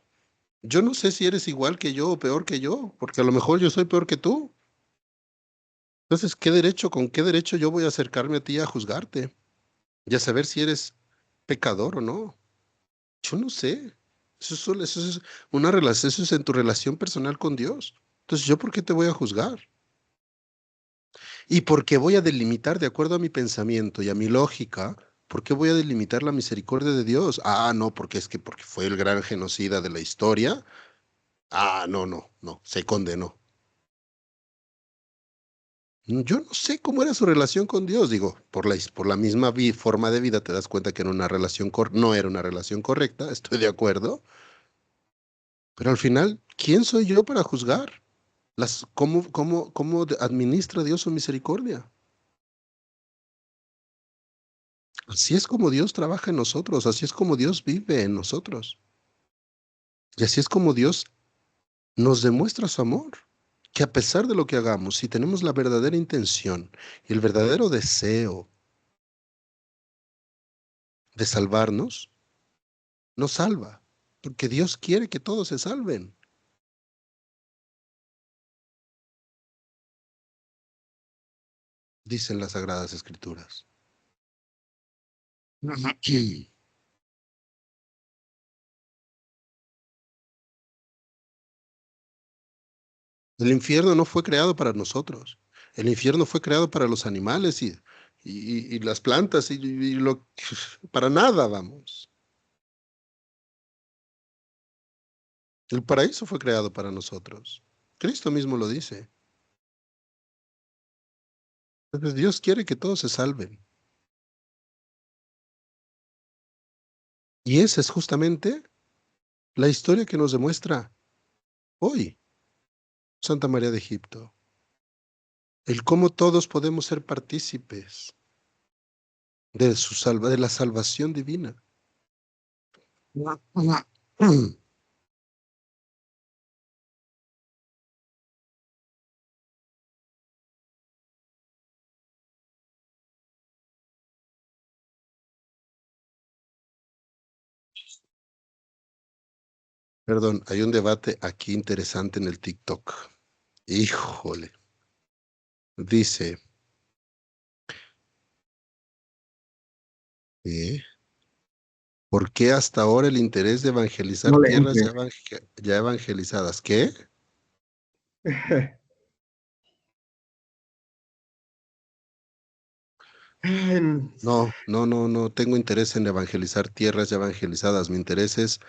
Yo no sé si eres igual que yo o peor que yo, porque a lo mejor yo soy peor que tú. Entonces, con qué derecho yo voy a acercarme a ti a juzgarte y a saber si eres pecador o no? Yo no sé. Eso es una relación, eso es en tu relación personal con Dios. Entonces, ¿yo por qué te voy a juzgar? ¿Y por qué voy a delimitar de acuerdo a mi pensamiento y a mi lógica? ¿Por qué voy a delimitar la misericordia de Dios? Ah, no, porque fue el gran genocida de la historia. Ah, no, no, no, se condenó. Yo no sé cómo era su relación con Dios, digo, por la misma forma de vida te das cuenta que era una relación no era una relación correcta, estoy de acuerdo, pero al final, ¿quién soy yo para juzgar? ¿Cómo administra Dios su misericordia? Así es como Dios trabaja en nosotros, así es como Dios vive en nosotros. Y así es como Dios nos demuestra su amor, que a pesar de lo que hagamos, si tenemos la verdadera intención y el verdadero deseo de salvarnos, nos salva, porque Dios quiere que todos se salven, dicen las Sagradas Escrituras. El infierno no fue creado para nosotros, el infierno fue creado para los animales y las plantas para nada, vamos. El paraíso fue creado para nosotros. Cristo mismo lo dice. Entonces Dios quiere que todos se salven. Y esa es justamente la historia que nos demuestra hoy Santa María de Egipto. El cómo todos podemos ser partícipes de la salvación divina. Perdón, hay un debate aquí interesante en el TikTok. Híjole. Dice, ¿eh? ¿Por qué hasta ahora el interés de evangelizar
No le
tierras
entre.
ya evangelizadas? ¿Qué? No tengo interés en evangelizar tierras ya evangelizadas. Mi interés es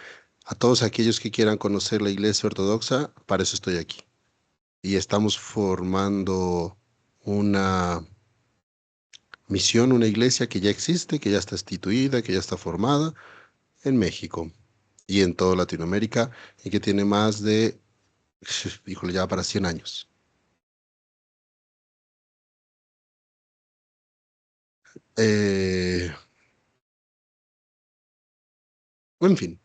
a todos aquellos que quieran conocer la Iglesia Ortodoxa, para eso estoy aquí. Y estamos formando una misión, una iglesia que ya existe, que ya está instituida, que ya está formada en México y en toda Latinoamérica y que tiene más de, híjole, ya para 100 años. Eh, en fin,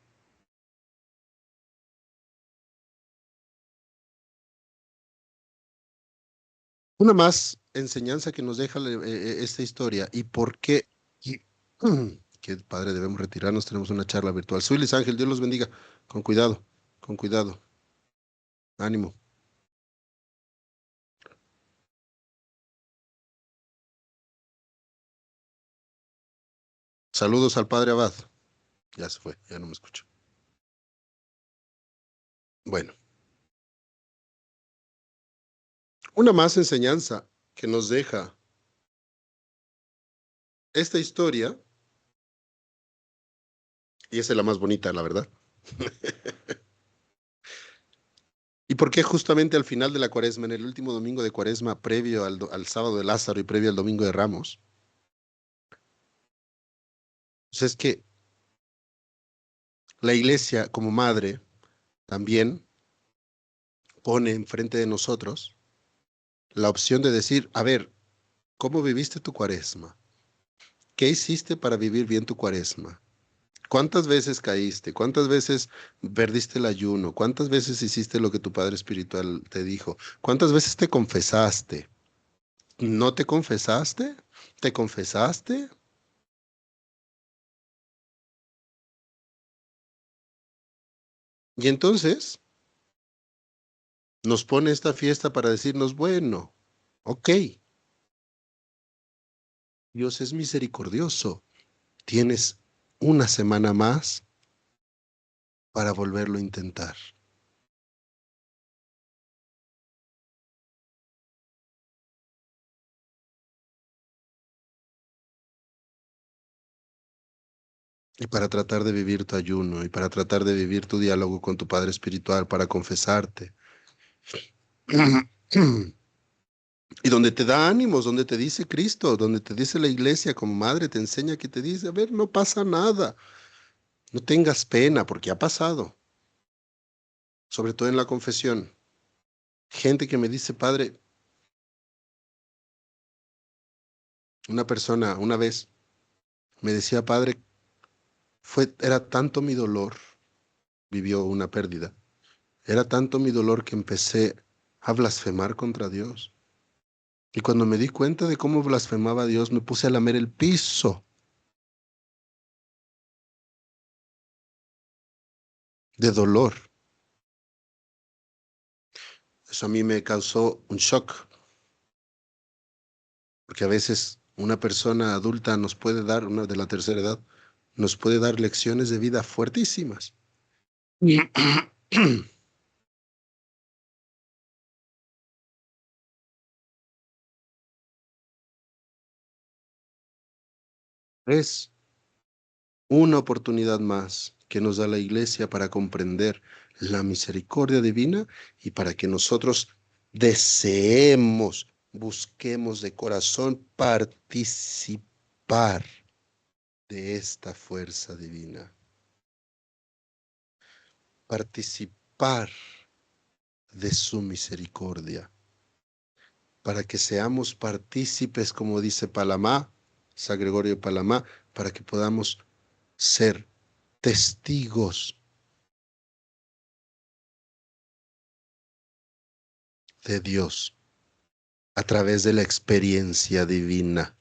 una más enseñanza que nos deja esta historia y por qué, y- qué padre, debemos retirarnos, tenemos una charla virtual. Soy Luis Ángel, Dios los bendiga, con cuidado, ánimo. Saludos al padre Abad, ya se fue, ya no me escucho. Bueno, una más enseñanza que nos deja esta historia, y esa es la más bonita, la verdad. ¿Y por qué justamente al final de la cuaresma, en el último domingo de cuaresma, previo al sábado de Lázaro y previo al domingo de Ramos? Pues es que la iglesia como madre también pone enfrente de nosotros la opción de decir, a ver, ¿cómo viviste tu cuaresma? ¿Qué hiciste para vivir bien tu cuaresma? ¿Cuántas veces caíste? ¿Cuántas veces perdiste el ayuno? ¿Cuántas veces hiciste lo que tu padre espiritual te dijo? ¿Cuántas veces te confesaste? ¿No te confesaste? ¿Te confesaste? Y entonces nos pone esta fiesta para decirnos, bueno, ok, Dios es misericordioso. Tienes una semana más para volverlo a intentar. Y para tratar de vivir tu ayuno, y para tratar de vivir tu diálogo con tu Padre Espiritual, para confesarte. Y donde te da ánimos, donde te dice Cristo, donde te dice la iglesia como madre, te enseña que te dice, a ver, no pasa nada, no tengas pena, porque ha pasado, sobre todo en la confesión. Gente que me dice, padre, una persona una vez me decía, padre, era tanto mi dolor, vivió una pérdida, era tanto mi dolor que empecé a blasfemar contra Dios. Y cuando me di cuenta de cómo blasfemaba a Dios, me puse a lamer el piso de dolor. Eso a mí me causó un shock, porque a veces una persona adulta nos puede dar, una de la tercera edad, nos puede dar lecciones de vida fuertísimas. Es una oportunidad más que nos da la Iglesia para comprender la misericordia divina y para que nosotros deseemos busquemos de corazón participar de esta fuerza divina. Participar de su misericordia, para que seamos partícipes, como dice Palamá, San Gregorio de Palamá, para que podamos ser testigos de Dios a través de la experiencia divina.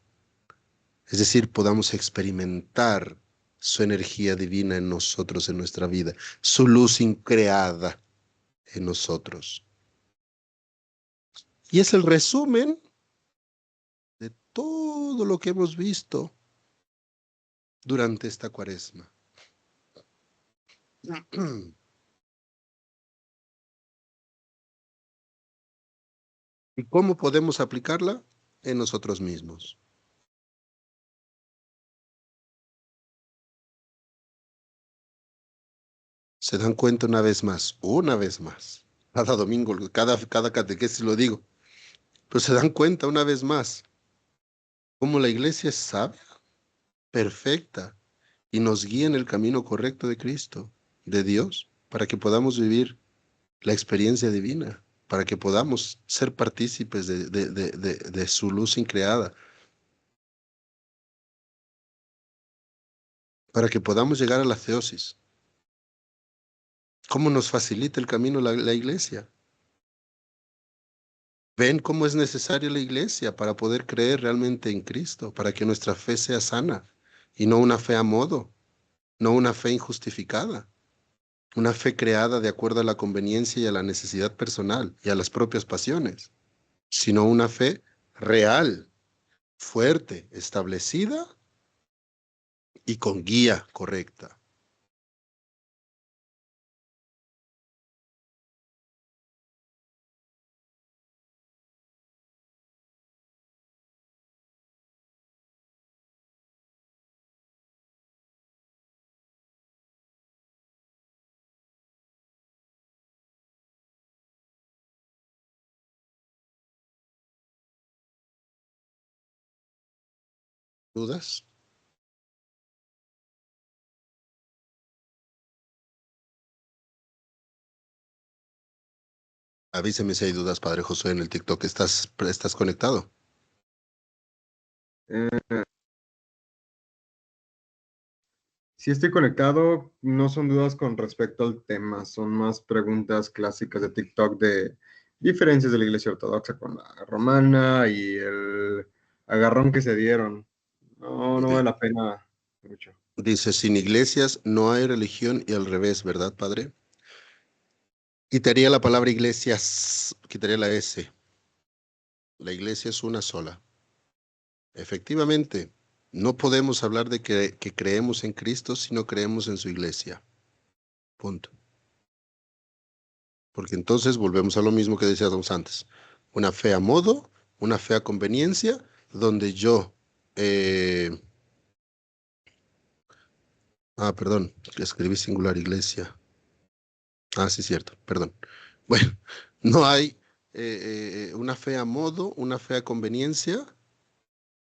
Es decir, podamos experimentar su energía divina en nosotros, en nuestra vida, su luz increada en nosotros. Y es el resumen de todo lo que hemos visto durante esta cuaresma. ¿Y cómo podemos aplicarla? En nosotros mismos. Se dan cuenta una vez más, cada domingo, cada catequesis lo digo, pero se dan cuenta una vez más cómo la iglesia es sabia, perfecta, y nos guía en el camino correcto de Cristo, de Dios, para que podamos vivir la experiencia divina, para que podamos ser partícipes de su luz increada, para que podamos llegar a la teosis. ¿Cómo nos facilita el camino la iglesia? ¿Ven cómo es necesaria la iglesia para poder creer realmente en Cristo, para que nuestra fe sea sana y no una fe a modo, no una fe injustificada, una fe creada de acuerdo a la conveniencia y a la necesidad personal y a las propias pasiones, sino una fe real, fuerte, establecida y con guía correcta? ¿Dudas? Avíseme si hay dudas, Padre Josué, en el TikTok. ¿Estás conectado?
Si estoy conectado, no son dudas con respecto al tema, son más preguntas clásicas de TikTok de diferencias de la Iglesia Ortodoxa con la romana y el agarrón que se dieron. No vale la pena mucho.
Dice, sin iglesias no hay religión y al revés, ¿verdad, Padre? Quitaría la palabra iglesias, quitaría la S. La iglesia es una sola. Efectivamente, no podemos hablar de que creemos en Cristo si no creemos en su iglesia. Punto. Porque entonces volvemos a lo mismo que decíamos antes. Una fe a modo, una fe a conveniencia, donde yo... perdón, escribí singular iglesia. Sí, cierto, perdón. Bueno, no hay una fe a modo, una fe a conveniencia,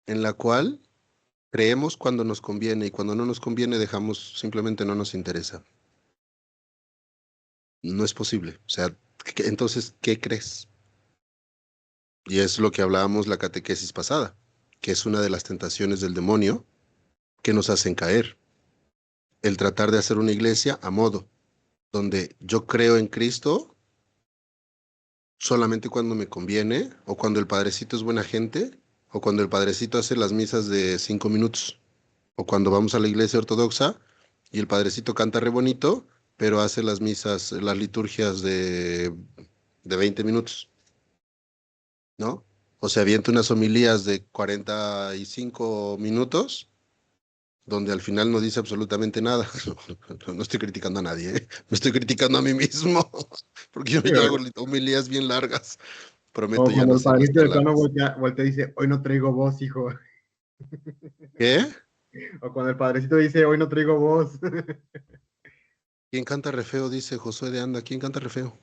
en la cual creemos cuando nos conviene y cuando no nos conviene dejamos, simplemente no nos interesa. No es posible. O sea, entonces, ¿qué crees? Y es lo que hablábamos la catequesis pasada, que es una de las tentaciones del demonio que nos hacen caer. El tratar de hacer una iglesia a modo, donde yo creo en Cristo solamente cuando me conviene, o cuando el padrecito es buena gente, o cuando el padrecito hace las misas de 5 minutos, o cuando vamos a la iglesia ortodoxa y el padrecito canta re bonito, pero hace las misas, las liturgias de 20 minutos, ¿no? O se avienta unas homilías de 45 minutos, donde al final no dice absolutamente nada. No estoy criticando a nadie, ¿eh? Me estoy criticando a mí mismo, porque yo hago homilías bien largas. Prometo
O
ya
cuando
no
el
hacerlas
padrito
tan
de plano
largas.
voltea y dice, hoy no traigo voz, hijo.
¿Qué?
O cuando el padrecito dice, hoy no traigo voz.
¿Quién canta re feo? Dice Josué de Anda. ¿Quién canta re feo?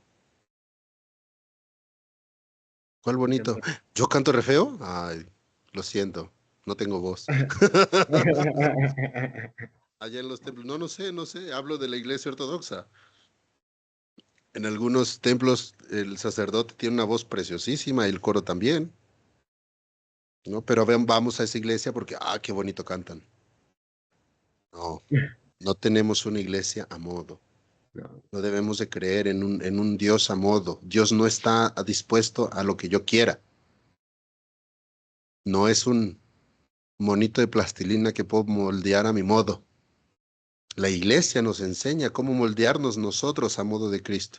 ¿Cuál bonito? ¿Yo canto re feo? Ay, lo siento, no tengo voz. Allá en los templos, no sé, hablo de la iglesia ortodoxa. En algunos templos el sacerdote tiene una voz preciosísima y el coro también, ¿no? Pero vamos a esa iglesia porque, qué bonito cantan. No, no tenemos una iglesia a modo.
No.
No debemos de creer en un Dios a modo. Dios no está dispuesto a lo que yo quiera. No es un monito de plastilina que puedo moldear a mi modo. La iglesia nos enseña cómo moldearnos nosotros a modo de Cristo,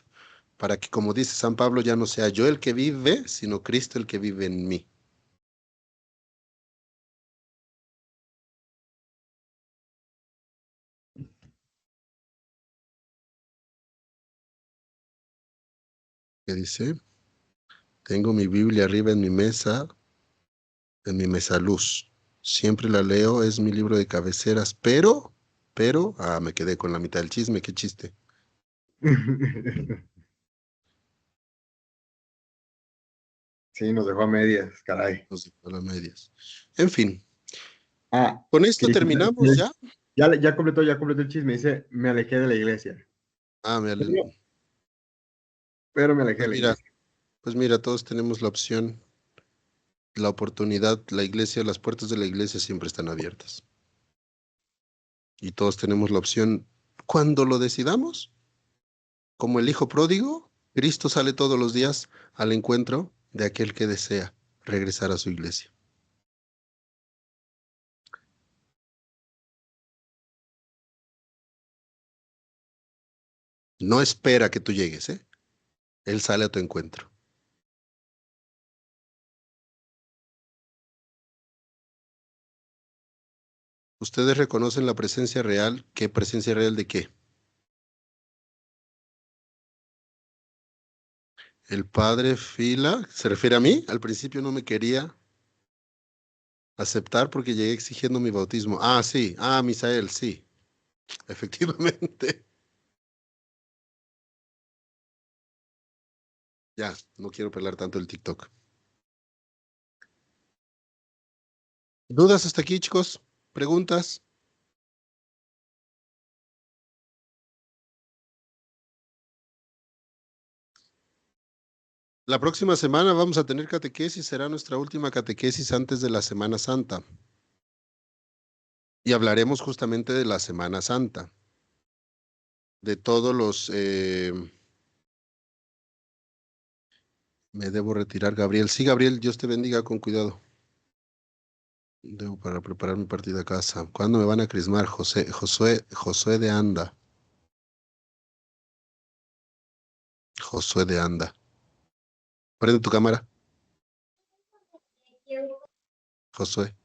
para que, como dice San Pablo, ya no sea yo el que vive, sino Cristo el que vive en mí. ¿Qué dice? Tengo mi Biblia arriba en mi mesa luz. Siempre la leo, es mi libro de cabeceras, pero, me quedé con la mitad del chisme, qué chiste.
Sí, nos dejó a medias, caray.
Nos dejó a las medias. En fin,
Ah,
con esto
que dice,
terminamos ya.
ya completó el chisme. Dice, me alejé de la iglesia.
Me
Pero me alejé de
Pues
la
mira,
iglesia.
todos tenemos la opción, la oportunidad, la iglesia, las puertas de la iglesia siempre están abiertas. Y todos tenemos la opción, cuando lo decidamos, como el hijo pródigo, Cristo sale todos los días al encuentro de aquel que desea regresar a su iglesia. No espera que tú llegues, ¿eh? Él sale a tu encuentro. ¿Ustedes reconocen la presencia real? ¿Qué presencia real de qué? El padre Fila, ¿se refiere a mí? Al principio no me quería aceptar porque llegué exigiendo mi bautismo. Sí. Misael, sí. Efectivamente. Ya, no quiero pelar tanto el TikTok. ¿Dudas hasta aquí, chicos? ¿Preguntas? La próxima semana vamos a tener catequesis, será nuestra última catequesis antes de la Semana Santa. Y hablaremos justamente de la Semana Santa, de todos los... Me debo retirar, Gabriel. Sí, Gabriel, Dios te bendiga, con cuidado. Debo para preparar mi partida a casa. ¿Cuándo me van a crismar? Josué de Anda. Josué de Anda. Prende tu cámara, Josué.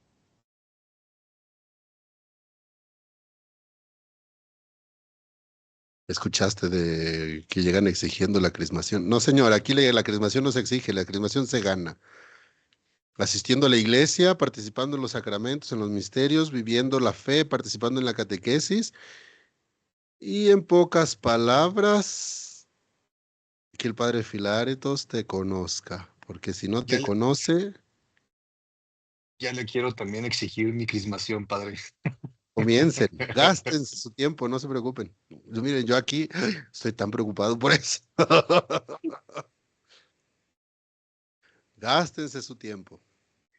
¿Escuchaste de que llegan exigiendo la crismación? No, señor, aquí la crismación no se exige, la crismación se gana. Asistiendo a la iglesia, participando en los sacramentos, en los misterios, viviendo la fe, participando en la catequesis y en pocas palabras, que el Padre Filaretos te conozca, porque si no te conoce,
Ya le quiero también exigir mi crismación, padre.
comiencen, gástense su tiempo, no se preocupen. Miren, yo aquí estoy tan preocupado por eso. Gástense su tiempo.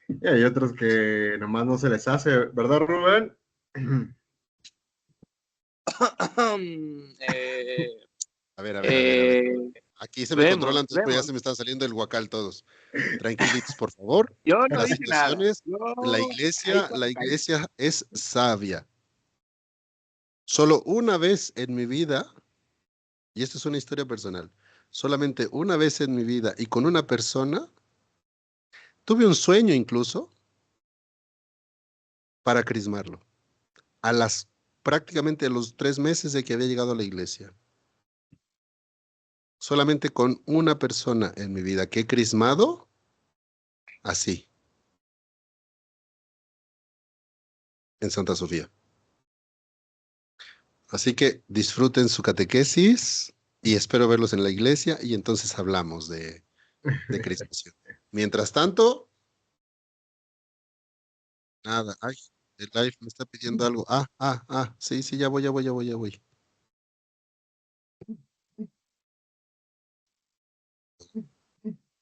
Y hay otros que nomás no se les hace, ¿verdad, Rubén?
A ver. Aquí se me
Vemos,
controlan, entonces pues ya
vemos.
se me están saliendo el guacal todos. Tranquilitos, por favor.
Yo no
Las
dije nada.
situaciones,
Yo
la iglesia es sabia. Solo una vez en mi vida, y esto es una historia personal, solamente una vez en mi vida y con una persona, tuve un sueño incluso para crismarlo. Prácticamente a los 3 meses de que había llegado a la iglesia. Solamente con una persona en mi vida que he crismado, así, en Santa Sofía. Así que disfruten su catequesis y espero verlos en la iglesia y entonces hablamos de crismación. Mientras tanto, nada. Ay, el live me está pidiendo algo. Sí, sí, ya voy, ya voy, ya voy, ya voy.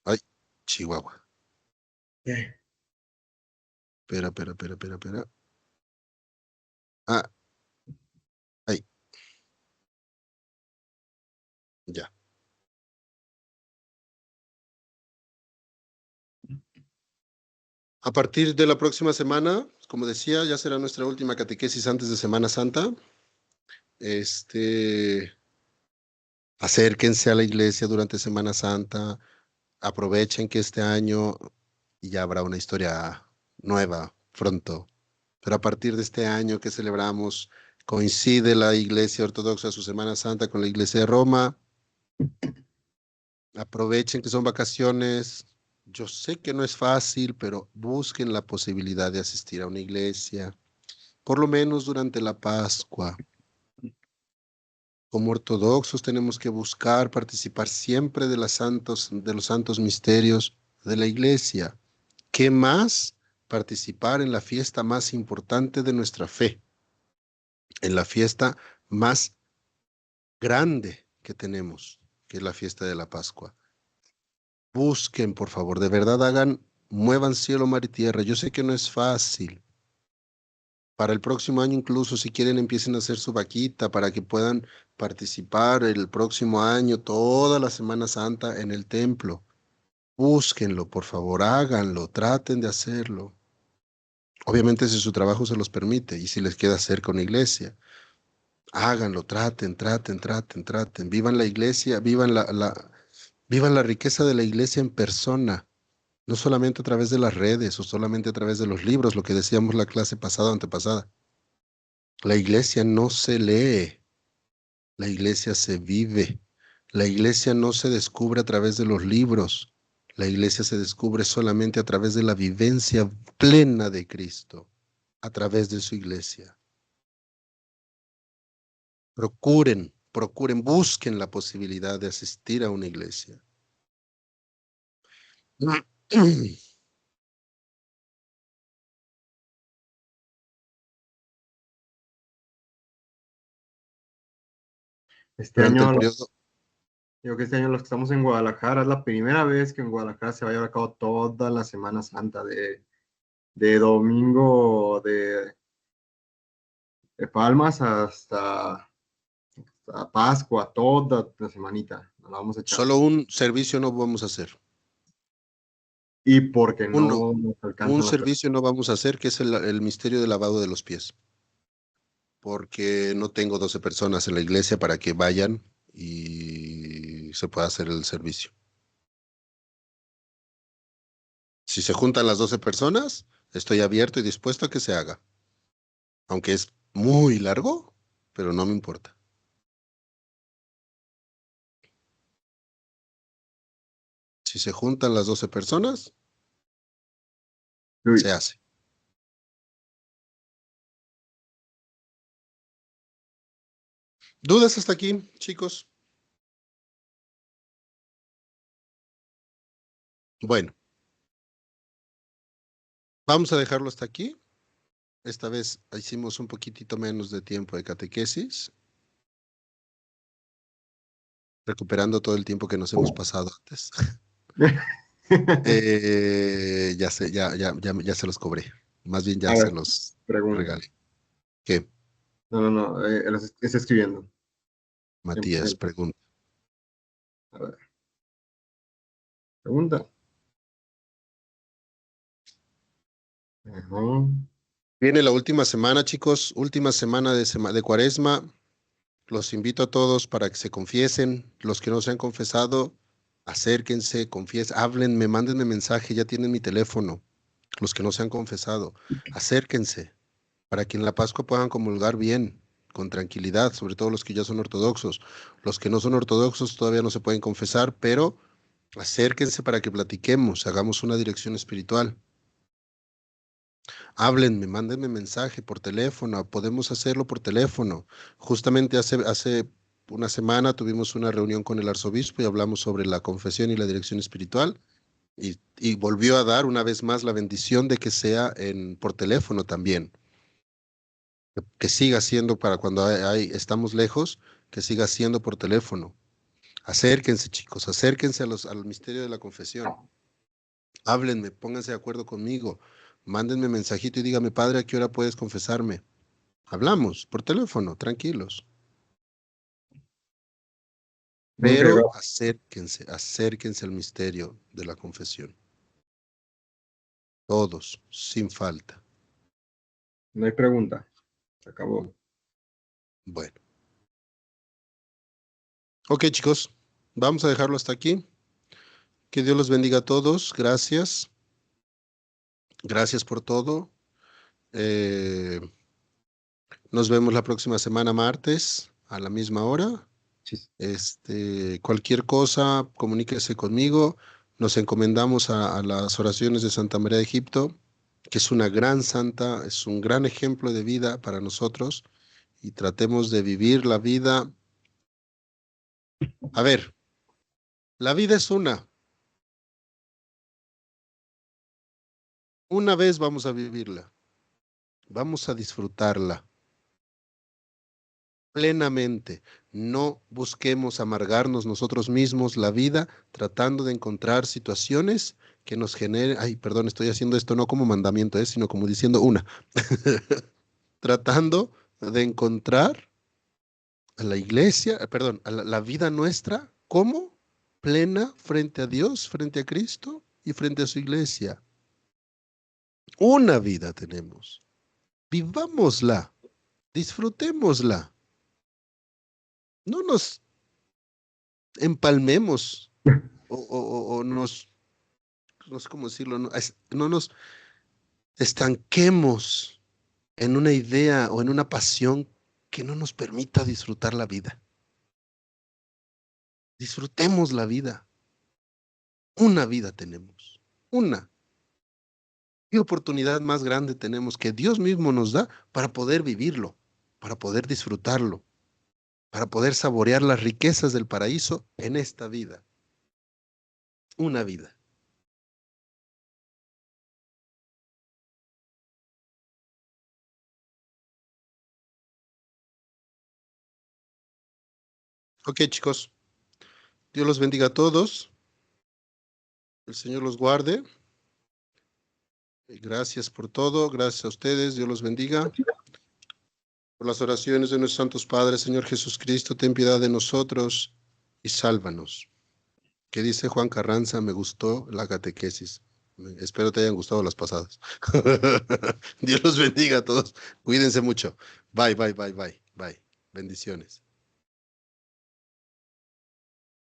Ay, Chihuahua.
¿Qué?
Espera, espera, espera, espera, espera. Ah, ay, ya. A partir de la próxima semana, como decía, ya será nuestra última catequesis antes de Semana Santa. Acérquense a la iglesia durante Semana Santa, aprovechen que este año ya habrá una historia nueva pronto. Pero a partir de este año que celebramos, coincide la Iglesia Ortodoxa su Semana Santa con la Iglesia de Roma. Aprovechen que son vacaciones. Yo sé que no es fácil, pero busquen la posibilidad de asistir a una iglesia, por lo menos durante la Pascua. Como ortodoxos tenemos que buscar participar siempre de los santos misterios de la iglesia. ¿Qué más? Participar en la fiesta más importante de nuestra fe, en la fiesta más grande que tenemos, que es la fiesta de la Pascua. Busquen, por favor, de verdad muevan cielo, mar y tierra. Yo sé que no es fácil. Para el próximo año, incluso si quieren, empiecen a hacer su vaquita para que puedan participar el próximo año, toda la Semana Santa en el templo. Búsquenlo, por favor, háganlo, traten de hacerlo. Obviamente si su trabajo se los permite y si les queda cerca una iglesia, háganlo, traten, traten, traten, traten. Vivan la iglesia, vivan la riqueza de la iglesia en persona, no solamente a través de las redes o solamente a través de los libros, lo que decíamos la clase pasada o antepasada. La iglesia no se lee, la iglesia se vive. La iglesia no se descubre a través de los libros. La iglesia se descubre solamente a través de la vivencia plena de Cristo, a través de su iglesia. Procuren, busquen la posibilidad de asistir a una iglesia.
Este
Durante el
año,
periodo,
digo que este año los que estamos en Guadalajara, es la primera vez que en Guadalajara se va a llevar a cabo toda la Semana Santa, de domingo de Palmas hasta Pascua, toda la semanita, nos la vamos a echar.
solo un servicio no vamos a hacer.
Y porque
Uno,
no nos
un
alcanzan las personas.
servicio no vamos a hacer, que es el misterio del lavado de los pies. Porque no tengo 12 personas en la iglesia para que vayan y se pueda hacer el servicio. Si se juntan las 12 personas, estoy abierto y dispuesto a que se haga. Aunque es muy largo, pero no me importa. Si se juntan las 12 personas,
Uy,
se hace. ¿Dudas hasta aquí, chicos? Bueno, vamos a dejarlo hasta aquí. Esta vez hicimos un poquitito menos de tiempo de catequesis, recuperando todo el tiempo que nos hemos pasado antes. Ya se los cobré. Más bien
A
ya se
ver,
los
pregunta.
regalé. ¿Qué?
No, está escribiendo.
Matías, pregunta.
A ver, pregunta. Ajá.
Viene la última semana, chicos, última semana de Cuaresma. Los invito a todos para que se confiesen. Los que no se han confesado, acérquense, confiesen, háblenme, mándenme mensaje, ya tienen mi teléfono. Los que no se han confesado, acérquense para que en la Pascua puedan comulgar bien, con tranquilidad, sobre todo los que ya son ortodoxos. Los que no son ortodoxos todavía no se pueden confesar, pero acérquense para que platiquemos, hagamos una dirección espiritual. Háblenme, mándenme mensaje por teléfono, podemos hacerlo por teléfono. Justamente hace una semana tuvimos una reunión con el arzobispo y hablamos sobre la confesión y la dirección espiritual. Y volvió a dar una vez más la bendición de que sea por teléfono también. Que siga siendo para cuando estamos lejos, que siga siendo por teléfono. Acérquense, chicos, acérquense al misterio de la confesión. Háblenme, pónganse de acuerdo conmigo. Mándenme mensajito y dígame, padre, ¿a qué hora puedes confesarme? Hablamos por teléfono, tranquilos. Pero
Ok,
acérquense al misterio de la confesión. Todos, sin falta.
no hay pregunta. Se acabó.
Bueno. Ok, chicos, vamos a dejarlo hasta aquí. Que Dios los bendiga a todos. Gracias. Gracias por todo. Nos vemos la próxima semana, martes, a la misma hora.
Chis.
Cualquier cosa, comuníquese conmigo. Nos encomendamos a las oraciones de Santa María de Egipto, que es una gran santa, es un gran ejemplo de vida para nosotros, y tratemos de vivir la vida. A ver, la vida es una vez vamos a vivirla, vamos a disfrutarla plenamente. No busquemos amargarnos nosotros mismos la vida tratando de encontrar situaciones que nos generen, ay, perdón, estoy haciendo esto no como mandamiento, sino como diciendo tratando de encontrar a la iglesia, perdón, a la vida nuestra como plena frente a Dios, frente a Cristo y frente a su iglesia. Una vida tenemos. Vivámosla, disfrutémosla. No nos empalmemos o no sé cómo decirlo, no nos estanquemos en una idea o en una pasión que no nos permita disfrutar la vida. Disfrutemos la vida. Una vida tenemos. Una. ¿Qué oportunidad más grande tenemos que Dios mismo nos da para poder vivirlo, para poder disfrutarlo, para poder saborear las riquezas del paraíso en esta vida? Una vida. Ok, chicos. Dios los bendiga a todos. El Señor los guarde. Gracias por todo. Gracias a ustedes. Dios los bendiga. Por las oraciones de nuestros santos padres, Señor Jesucristo, ten piedad de nosotros y sálvanos. ¿Qué dice Juan Carranza? Me gustó la catequesis. Espero te hayan gustado las pasadas. Dios los bendiga a todos. Cuídense mucho. Bye, bye, bye, bye, bye. Bendiciones.